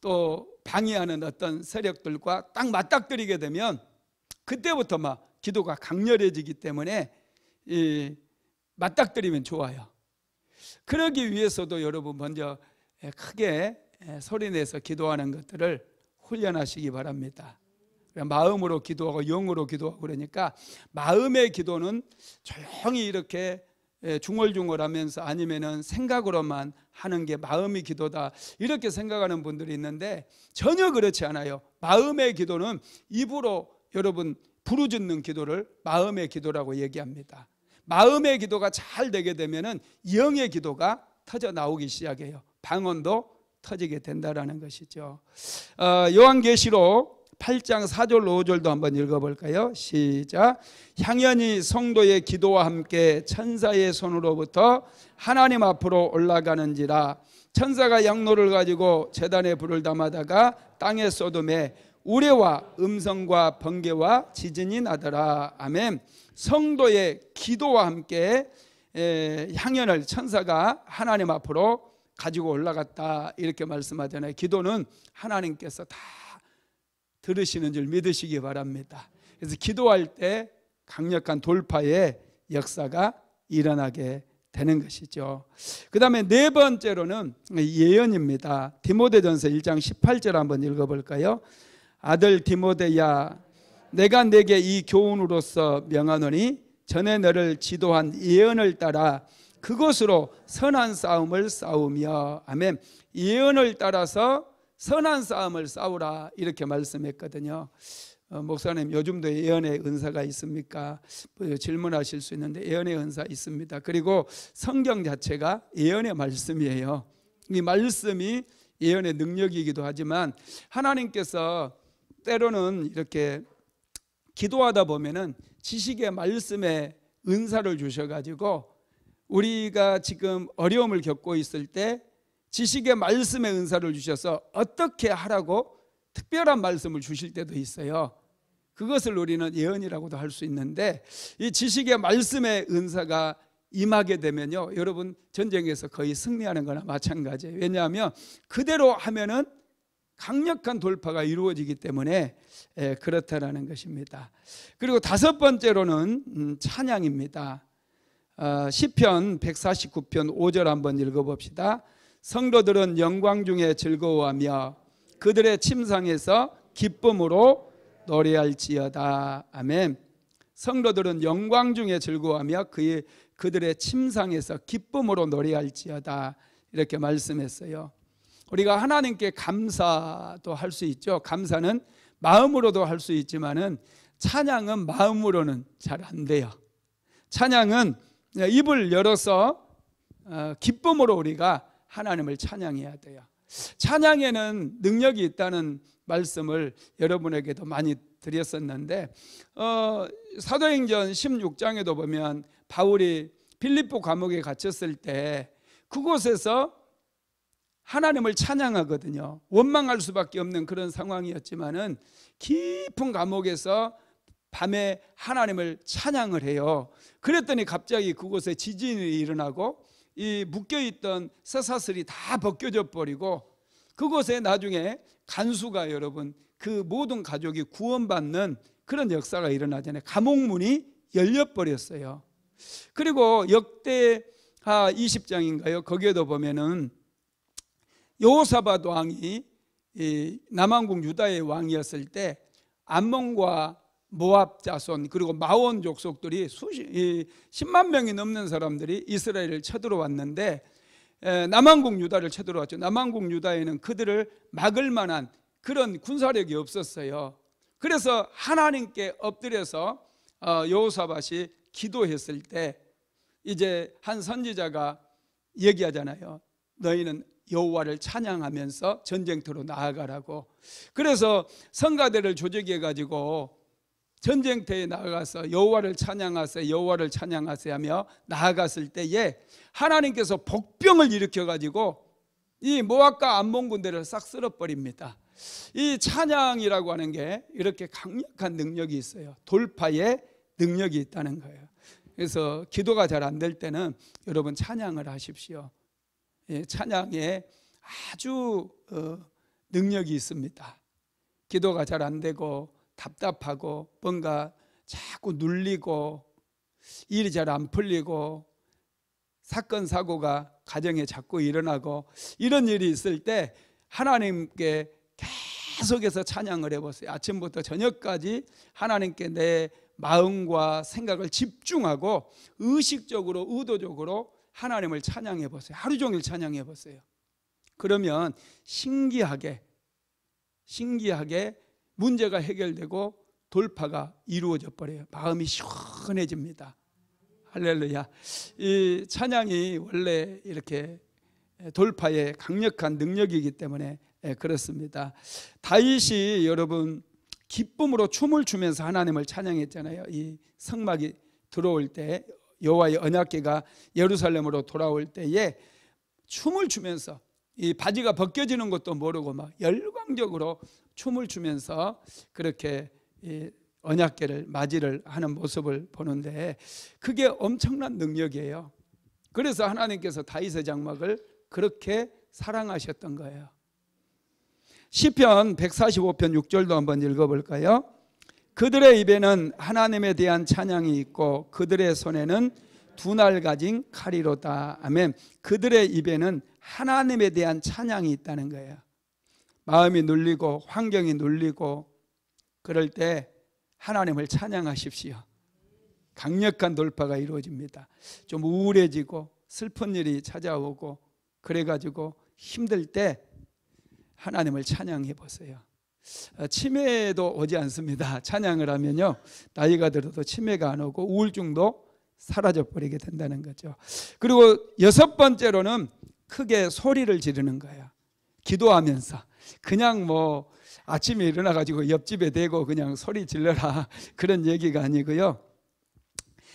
또 방해하는 어떤 세력들과 딱 맞닥뜨리게 되면 그때부터 막 기도가 강렬해지기 때문에 맞닥뜨리면 좋아요. 그러기 위해서도 여러분 먼저 크게 소리내서 기도하는 것들을 훈련하시기 바랍니다. 마음으로 기도하고 영으로 기도하고 그러니까 마음의 기도는 조용히 이렇게 중얼중얼하면서 아니면은 생각으로만 하는 게 마음의 기도다 이렇게 생각하는 분들이 있는데 전혀 그렇지 않아요. 마음의 기도는 입으로 여러분 부르짖는 기도를 마음의 기도라고 얘기합니다. 마음의 기도가 잘 되게 되면은 영의 기도가 터져 나오기 시작해요. 방언도 터지게 된다라는 것이죠. 요한계시록 8장 4절 5절도 한번 읽어볼까요? 시작. 향연이 성도의 기도와 함께 천사의 손으로부터 하나님 앞으로 올라가는지라. 천사가 양노를 가지고 제단에 불을 담아다가 땅에 쏟음에 우레와 음성과 번개와 지진이 나더라. 아멘. 성도의 기도와 함께 향연을 천사가 하나님 앞으로 가지고 올라갔다 이렇게 말씀하잖아요. 기도는 하나님께서 다 들으시는 줄 믿으시기 바랍니다. 그래서 기도할 때 강력한 돌파의 역사가 일어나게 되는 것이죠. 그 다음에 네 번째로는 예언입니다. 디모데전서 1장 18절 한번 읽어볼까요? 아들 디모데야, 내가 내게 이 교훈으로서 명하노니 전에 너를 지도한 예언을 따라 그것으로 선한 싸움을 싸우며. 아멘. 예언을 따라서 선한 싸움을 싸우라 이렇게 말씀했거든요. 목사님 요즘도 예언의 은사가 있습니까? 질문하실 수 있는데 예언의 은사 있습니다. 그리고 성경 자체가 예언의 말씀이에요. 이 말씀이 예언의 능력이기도 하지만 하나님께서 때로는 이렇게 기도하다 보면은 지식의 말씀에 은사를 주셔가지고 우리가 지금 어려움을 겪고 있을 때 지식의 말씀의 은사를 주셔서 어떻게 하라고 특별한 말씀을 주실 때도 있어요. 그것을 우리는 예언이라고도 할 수 있는데 이 지식의 말씀의 은사가 임하게 되면요, 여러분 전쟁에서 거의 승리하는 거나 마찬가지예요. 왜냐하면 그대로 하면은 강력한 돌파가 이루어지기 때문에 그렇다라는 것입니다. 그리고 다섯 번째로는 찬양입니다. 시편 149편 5절 한번 읽어봅시다. 성도들은 영광 중에 즐거워하며 그들의 침상에서 기쁨으로 노래할지어다. 아멘. 성도들은 영광 중에 즐거워하며 그들의 침상에서 기쁨으로 노래할지어다 이렇게 말씀했어요. 우리가 하나님께 감사도 할 수 있죠. 감사는 마음으로도 할 수 있지만은 찬양은 마음으로는 잘 안 돼요. 찬양은 입을 열어서 기쁨으로 우리가 하나님을 찬양해야 돼요. 찬양에는 능력이 있다는 말씀을 여러분에게도 많이 드렸었는데 사도행전 16장에도 보면 바울이 빌립보 감옥에 갇혔을 때 그곳에서 하나님을 찬양하거든요. 원망할 수밖에 없는 그런 상황이었지만은 깊은 감옥에서 밤에 하나님을 찬양을 해요. 그랬더니 갑자기 그곳에 지진이 일어나고 이 묶여있던 쇠사슬이 다 벗겨져 버리고 그곳에 나중에 간수가 여러분 그 모든 가족이 구원받는 그런 역사가 일어나잖아요. 감옥문이 열려버렸어요. 그리고 역대하 20장인가요? 거기에도 보면은 여호사밧 왕이 남왕국 유다의 왕이었을 때 암몬과 모압 자손 그리고 마온 족속들이 10만 명이 넘는 사람들이 이스라엘을 쳐들어왔는데 남왕국 유다를 쳐들어왔죠. 남왕국 유다에는 그들을 막을 만한 그런 군사력이 없었어요. 그래서 하나님께 엎드려서 여호사밧이 기도했을 때 이제 한 선지자가 얘기하잖아요. 너희는 여호와를 찬양하면서 전쟁터로 나아가라고. 그래서 성가대를 조직해 가지고 전쟁터에 나아가서 여호와를 찬양하세요, 여호와를 찬양하세요 하며 나아갔을 때에 하나님께서 복병을 일으켜 가지고 이 모압과 암몬 군대를 싹 쓸어버립니다. 이 찬양이라고 하는 게 이렇게 강력한 능력이 있어요. 돌파의 능력이 있다는 거예요. 그래서 기도가 잘 안 될 때는 여러분 찬양을 하십시오. 찬양에 아주 능력이 있습니다. 기도가 잘 안 되고 답답하고 뭔가 자꾸 눌리고 일이 잘 안 풀리고 사건 사고가 가정에 자꾸 일어나고 이런 일이 있을 때 하나님께 계속해서 찬양을 해보세요. 아침부터 저녁까지 하나님께 내 마음과 생각을 집중하고 의식적으로 의도적으로 하나님을 찬양해 보세요. 하루 종일 찬양해 보세요. 그러면 신기하게 문제가 해결되고 돌파가 이루어져 버려요. 마음이 시원해집니다. 할렐루야. 이 찬양이 원래 이렇게 돌파의 강력한 능력이기 때문에 그렇습니다. 다윗이 여러분 기쁨으로 춤을 추면서 하나님을 찬양했잖아요. 이 성막이 들어올 때 여호와의 언약궤가 예루살렘으로 돌아올 때에 춤을 추면서 이 바지가 벗겨지는 것도 모르고 막 열광적으로 춤을 추면서 그렇게 이 언약궤를 맞이를 하는 모습을 보는데 그게 엄청난 능력이에요. 그래서 하나님께서 다윗의 장막을 그렇게 사랑하셨던 거예요. 시편 145편 6절도 한번 읽어볼까요? 그들의 입에는 하나님에 대한 찬양이 있고 그들의 손에는 두 날 가진 칼이로다. 아멘. 그들의 입에는 하나님에 대한 찬양이 있다는 거예요. 마음이 눌리고 환경이 눌리고 그럴 때 하나님을 찬양하십시오. 강력한 돌파가 이루어집니다. 좀 우울해지고 슬픈 일이 찾아오고 그래가지고 힘들 때 하나님을 찬양해 보세요. 치매도 오지 않습니다. 찬양을 하면요 나이가 들어도 치매가 안 오고 우울증도 사라져 버리게 된다는 거죠. 그리고 여섯 번째로는 크게 소리를 지르는 거예요. 기도하면서 그냥 뭐 아침에 일어나 가지고 옆집에 대고 그냥 소리 질러라 그런 얘기가 아니고요.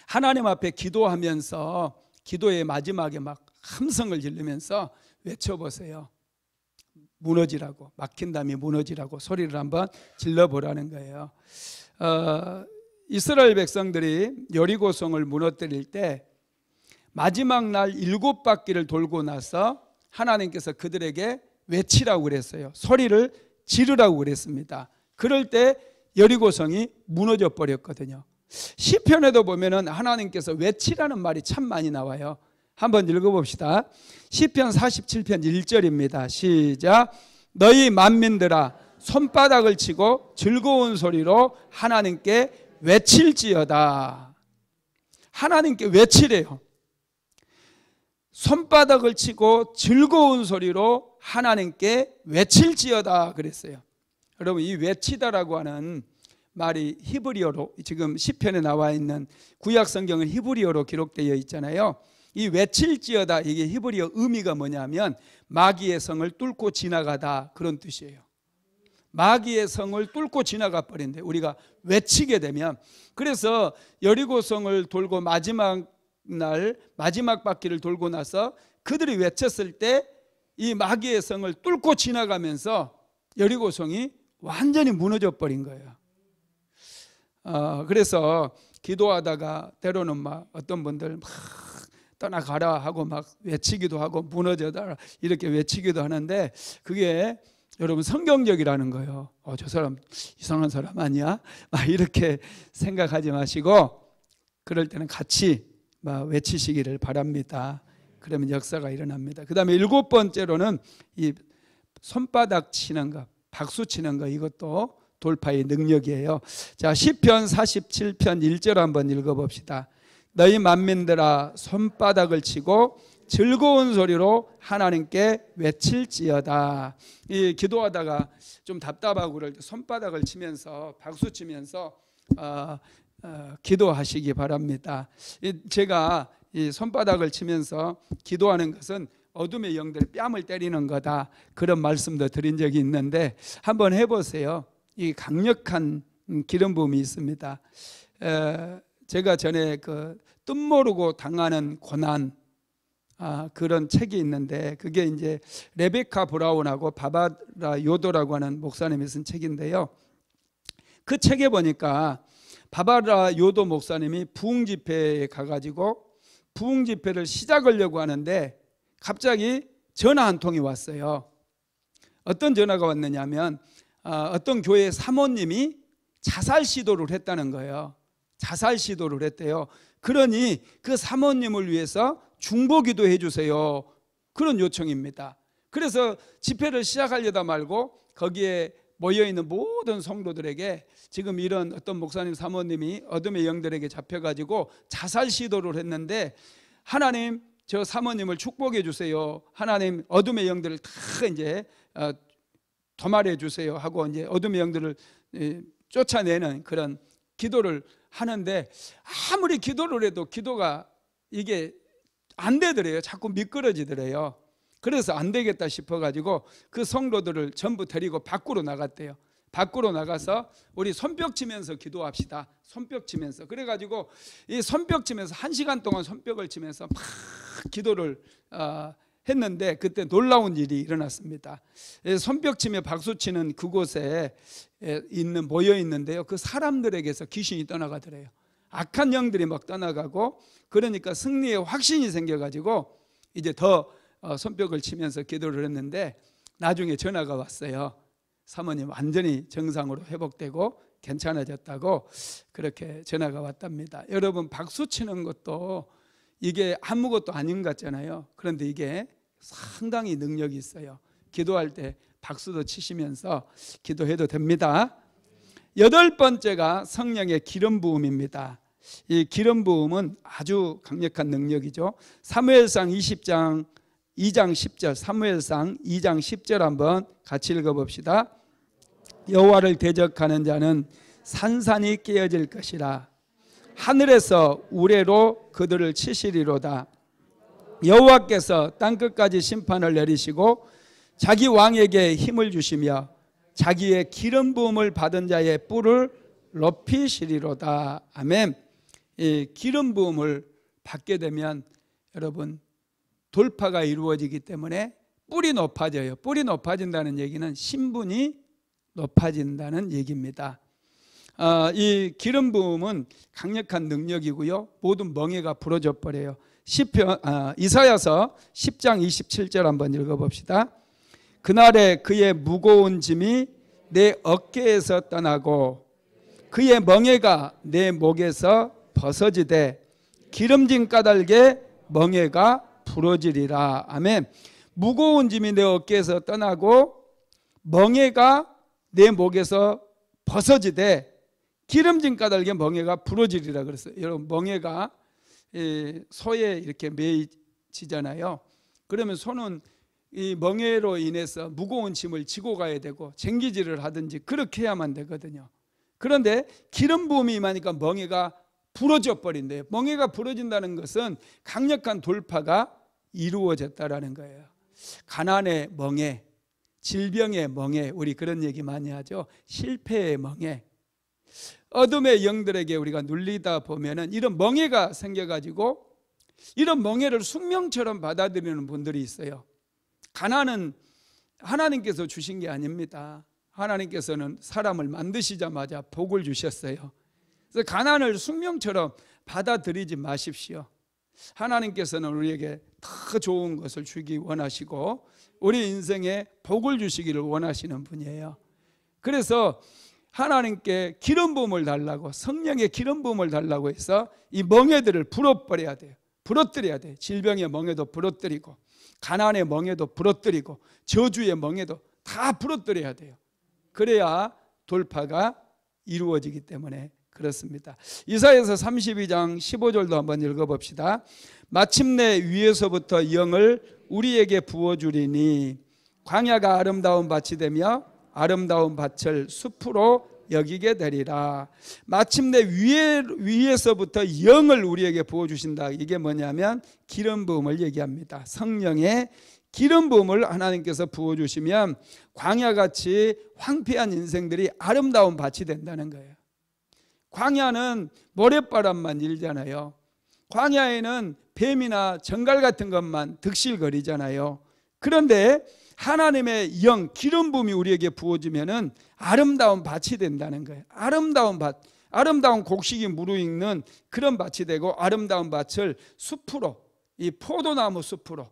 하나님 앞에 기도하면서 기도의 마지막에 막 함성을 지르면서 외쳐보세요. 무너지라고, 막힌 담이 무너지라고 소리를 한번 질러보라는 거예요. 이스라엘 백성들이 여리고성을 무너뜨릴 때 마지막 날 7바퀴를 돌고 나서 하나님께서 그들에게 외치라고 그랬어요. 소리를 지르라고 그랬습니다. 그럴 때 여리고성이 무너져 버렸거든요. 시편에도 보면은 하나님께서 외치라는 말이 참 많이 나와요. 한번 읽어봅시다. 시편 47편 1절입니다. 시작. 너희 만민들아 손바닥을 치고 즐거운 소리로 하나님께 외칠지어다. 하나님께 외치래요. 손바닥을 치고 즐거운 소리로 하나님께 외칠지어다 그랬어요. 여러분 이 외치다라고 하는 말이 히브리어로 지금 시편에 나와 있는 구약 성경은 히브리어로 기록되어 있잖아요. 이 외칠지어다 이게 히브리어 의미가 뭐냐면 마귀의 성을 뚫고 지나가다 그런 뜻이에요. 마귀의 성을 뚫고 지나가 버린대. 우리가 외치게 되면 그래서 여리고성을 돌고 마지막 날 마지막 바퀴를 돌고 나서 그들이 외쳤을 때 이 마귀의 성을 뚫고 지나가면서 여리고성이 완전히 무너져 버린 거예요. 그래서 기도하다가 때로는 막 어떤 분들 막 떠나가라 하고 막 외치기도 하고 무너져라 이렇게 외치기도 하는데 그게 여러분 성경적이라는 거예요. 저 사람 이상한 사람 아니야? 막 이렇게 생각하지 마시고 그럴 때는 같이 막 외치시기를 바랍니다. 그러면 역사가 일어납니다. 그 다음에 7번째로는 이 손바닥 치는 거, 박수 치는 거 이것도 돌파의 능력이에요. 자, 시편 47편 1절 한번 읽어봅시다. 너희 만민들아 손바닥을 치고 즐거운 소리로 하나님께 외칠지어다. 이 기도하다가 좀 답답하고 그럴 때 손바닥을 치면서 박수 치면서 기도하시기 바랍니다. 제가 이 손바닥을 치면서 기도하는 것은 어둠의 영들 뺨을 때리는 거다, 그런 말씀도 드린 적이 있는데 한번 해보세요. 이 강력한 기름 부음이 있습니다. 제가 전에 그 뜻모르고 당하는 고난, 그런 책이 있는데 그게 이제 레베카 브라운하고 바바라 요도라고 하는 목사님이 쓴 책인데요. 그 책에 보니까 바바라 요도 목사님이 부흥 집회에 가가지고 부흥 집회를 시작하려고 하는데 갑자기 전화 한 통이 왔어요. 어떤 전화가 왔느냐면 어떤 교회 사모님이 자살 시도를 했다는 거예요. 자살 시도를 했대요. 그러니 그 사모님을 위해서 중보기도 해주세요, 그런 요청입니다. 그래서 집회를 시작하려다 말고 거기에 모여있는 모든 성도들에게 지금 이런 어떤 목사님 사모님이 어둠의 영들에게 잡혀가지고 자살 시도를 했는데 하나님 저 사모님을 축복해 주세요, 하나님 어둠의 영들을 다 이제 도말해 주세요 하고 이제 어둠의 영들을 쫓아내는 그런 기도를 하는데 아무리 기도를 해도 기도가 이게 안 되더래요. 자꾸 미끄러지더래요. 그래서 안 되겠다 싶어가지고 그 성도들을 전부 데리고 밖으로 나갔대요. 밖으로 나가서 우리 손뼉 치면서 기도합시다. 손뼉 치면서. 그래가지고 이 손뼉 치면서 1시간 동안 손뼉을 치면서 막 기도를 했는데 그때 놀라운 일이 일어났습니다. 손뼉 치며 박수 치는 그곳에 모여 있는데요, 그 사람들에게서 귀신이 떠나가더래요. 악한 영들이 막 떠나가고, 그러니까 승리의 확신이 생겨가지고 이제 더 손뼉을 치면서 기도를 했는데 나중에 전화가 왔어요. 사모님 완전히 정상으로 회복되고 괜찮아졌다고 그렇게 전화가 왔답니다. 여러분, 박수 치는 것도 이게 아무것도 아닌 것 같잖아요. 그런데 이게 상당히 능력이 있어요. 기도할 때 박수도 치시면서 기도해도 됩니다. 8번째가 성령의 기름 부음입니다. 이 기름 부음은 아주 강력한 능력이죠. 사무엘상 2장 10절, 사무엘상 2장 10절 한번 같이 읽어봅시다. 여호와를 대적하는 자는 산산이 깨어질 것이라. 하늘에서 우레로 그들을 치시리로다. 여호와께서 땅끝까지 심판을 내리시고 자기 왕에게 힘을 주시며 자기의 기름 부음을 받은 자의 뿔을 높이시리로다. 아멘. 이 기름 부음을 받게 되면 여러분 돌파가 이루어지기 때문에 뿔이 높아져요. 뿔이 높아진다는 얘기는 신분이 높아진다는 얘기입니다. 이 기름 부음은 강력한 능력이고요, 모든 멍에가 부러져 버려요. 이사야서 10장 27절 한번 읽어봅시다. 그날에 그의 무거운 짐이 내 어깨에서 떠나고 그의 멍에가 내 목에서 벗어지되 기름진 까닭에 멍에가 부러지리라. 아멘. 무거운 짐이 내 어깨에서 떠나고 멍에가 내 목에서 벗어지되 기름진 까닭에 멍에가 부러지리라 그랬어요. 여러분, 멍에가 소에 이렇게 매이지잖아요. 그러면 소는 이 멍에로 인해서 무거운 짐을 지고 가야 되고 쟁기질을 하든지 그렇게 해야만 되거든요. 그런데 기름 부음이 임하니까 멍에가 부러져 버린대요. 멍에가 부러진다는 것은 강력한 돌파가 이루어졌다라는 거예요. 가난의 멍에, 질병의 멍에, 우리 그런 얘기 많이 하죠. 실패의 멍에. 어둠의 영들에게 우리가 눌리다 보면은 이런 멍에가 생겨가지고 이런 멍에를 숙명처럼 받아들이는 분들이 있어요. 가난은 하나님께서 주신 게 아닙니다. 하나님께서는 사람을 만드시자마자 복을 주셨어요. 그래서 가난을 숙명처럼 받아들이지 마십시오. 하나님께서는 우리에게 더 좋은 것을 주기 원하시고 우리 인생에 복을 주시기를 원하시는 분이에요. 그래서 하나님께 기름 부음을 달라고, 성령의 기름 부음을 달라고 해서 이 멍에들을 불어버려야 돼요. 부러뜨려야 돼요. 질병의 멍에도 부러뜨리고 가난의 멍에도 부러뜨리고 저주의 멍에도 다 부러뜨려야 돼요. 그래야 돌파가 이루어지기 때문에 그렇습니다. 이사야서 32장 15절도 한번 읽어봅시다. 마침내 위에서부터 영을 우리에게 부어주리니 광야가 아름다운 밭이 되며 아름다운 밭을 숲으로 여기게 되리라. 마침내 위에서부터 영을 우리에게 부어주신다. 이게 뭐냐면 기름 부음을 얘기합니다. 성령의 기름 부음을 하나님께서 부어주시면 광야같이 황폐한 인생들이 아름다운 밭이 된다는 거예요. 광야는 모래바람만 일잖아요. 광야에는 뱀이나 정갈 같은 것만 득실거리잖아요. 그런데 하나님의 영, 기름 부음이 우리에게 부어지면은 아름다운 밭이 된다는 거예요. 아름다운 밭, 아름다운 곡식이 무르익는 그런 밭이 되고, 아름다운 밭을 숲으로, 이 포도나무 숲으로,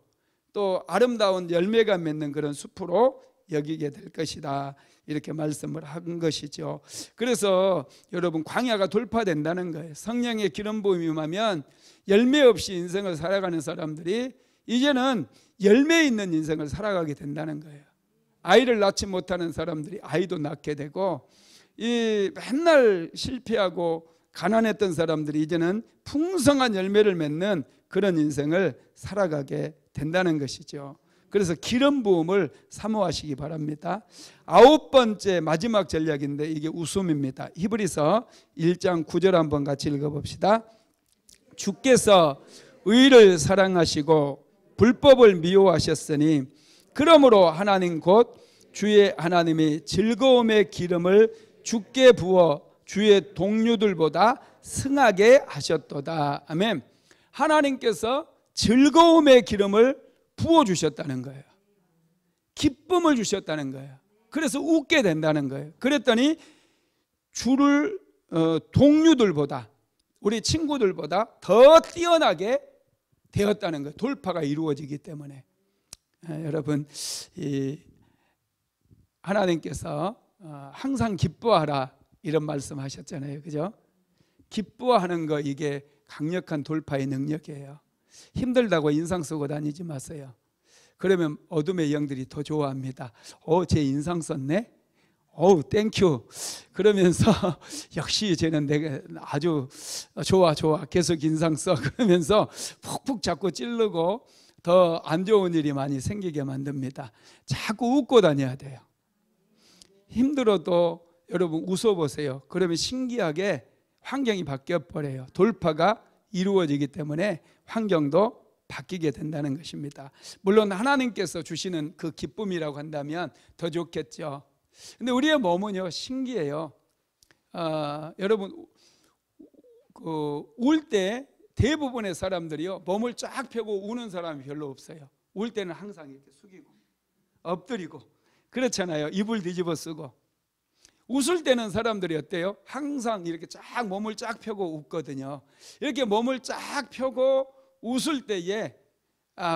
또 아름다운 열매가 맺는 그런 숲으로 여기게 될 것이다. 이렇게 말씀을 한 것이죠. 그래서 여러분, 광야가 돌파된다는 거예요. 성령의 기름 부음이 임하면 열매 없이 인생을 살아가는 사람들이 이제는 열매 있는 인생을 살아가게 된다는 거예요. 아이를 낳지 못하는 사람들이 아이도 낳게 되고, 이 맨날 실패하고 가난했던 사람들이 이제는 풍성한 열매를 맺는 그런 인생을 살아가게 된다는 것이죠. 그래서 기름 부음을 사모하시기 바랍니다. 9번째 마지막 전략인데 이게 웃음입니다. 히브리서 1장 9절 한번 같이 읽어봅시다. 주께서 의를 사랑하시고 불법을 미워하셨으니 그러므로 하나님 곧 주의 하나님이 즐거움의 기름을 주께 부어 주의 동료들보다 승하게 하셨도다. 아멘. 하나님께서 즐거움의 기름을 부어주셨다는 거예요. 기쁨을 주셨다는 거예요. 그래서 웃게 된다는 거예요. 그랬더니 주를 동료들보다, 우리 친구들보다 더 뛰어나게 되었다는 거예요. 돌파가 이루어지기 때문에. 여러분, 하나님께서 항상 기뻐하라 이런 말씀하셨잖아요. 그죠? 기뻐하는 거, 이게 강력한 돌파의 능력이에요. 힘들다고 인상 쓰고 다니지 마세요. 그러면 어둠의 영들이 더 좋아합니다. 제 인상 썼네? 땡큐. 그러면서 역시 쟤는 내가 아주 좋아 계속 인상 써. 그러면서 푹푹 자꾸 찌르고 더 안 좋은 일이 많이 생기게 만듭니다. 자꾸 웃고 다녀야 돼요. 힘들어도 여러분 웃어보세요. 그러면 신기하게 환경이 바뀌어버려요. 돌파가 이루어지기 때문에 환경도 바뀌게 된다는 것입니다. 물론 하나님께서 주시는 그 기쁨이라고 한다면 더 좋겠죠. 근데 우리의 몸은요, 신기해요. 여러분, 울 때 대부분의 사람들이요, 몸을 쫙 펴고 우는 사람이 별로 없어요. 울 때는 항상 이렇게 숙이고 엎드리고 그렇잖아요. 이불 뒤집어 쓰고. 웃을 때는 사람들이 어때요? 항상 이렇게 쫙 몸을 쫙 펴고 웃거든요. 이렇게 몸을 쫙 펴고 웃을 때에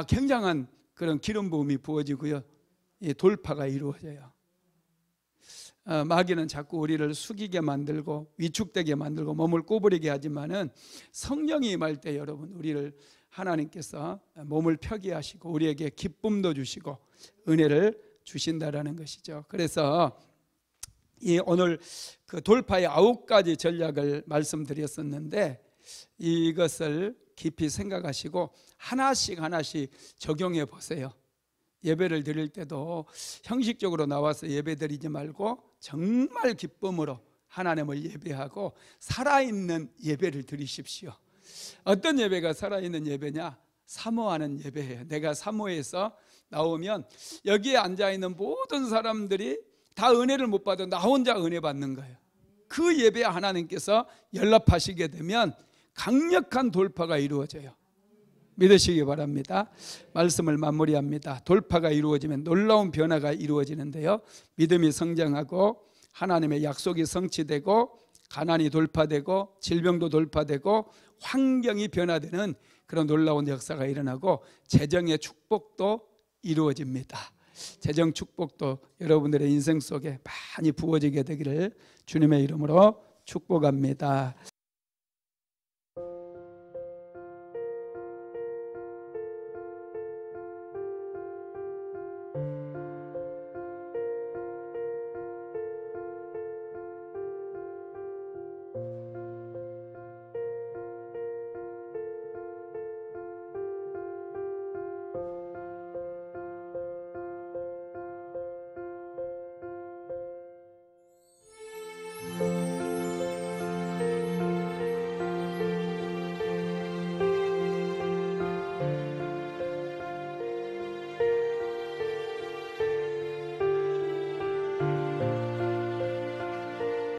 굉장한 그런 기름 부음이 부어지고요, 돌파가 이루어져요. 마귀는 자꾸 우리를 숙이게 만들고 위축되게 만들고 몸을 구부리게 하지만은 성령이 임할 때 여러분, 우리를 하나님께서 몸을 펴게 하시고 우리에게 기쁨도 주시고 은혜를 주신다라는 것이죠. 그래서 오늘 그 돌파의 9가지 전략을 말씀드렸었는데, 이것을 깊이 생각하시고 하나씩 적용해 보세요. 예배를 드릴 때도 형식적으로 나와서 예배 드리지 말고 정말 기쁨으로 하나님을 예배하고 살아있는 예배를 드리십시오. 어떤 예배가 살아있는 예배냐? 사모하는 예배예요. 내가 사모해서 나오면 여기에 앉아있는 모든 사람들이 다 은혜를 못 받아 나 혼자 은혜 받는 거예요. 그 예배에 하나님께서 연락하시게 되면 강력한 돌파가 이루어져요. 믿으시기 바랍니다. 말씀을 마무리합니다. 돌파가 이루어지면 놀라운 변화가 이루어지는데요, 믿음이 성장하고 하나님의 약속이 성취되고 가난이 돌파되고 질병도 돌파되고 환경이 변화되는 그런 놀라운 역사가 일어나고 재정의 축복도 이루어집니다. 재정 축복도 여러분들의 인생 속에 많이 부어지게 되기를 주님의 이름으로 축복합니다.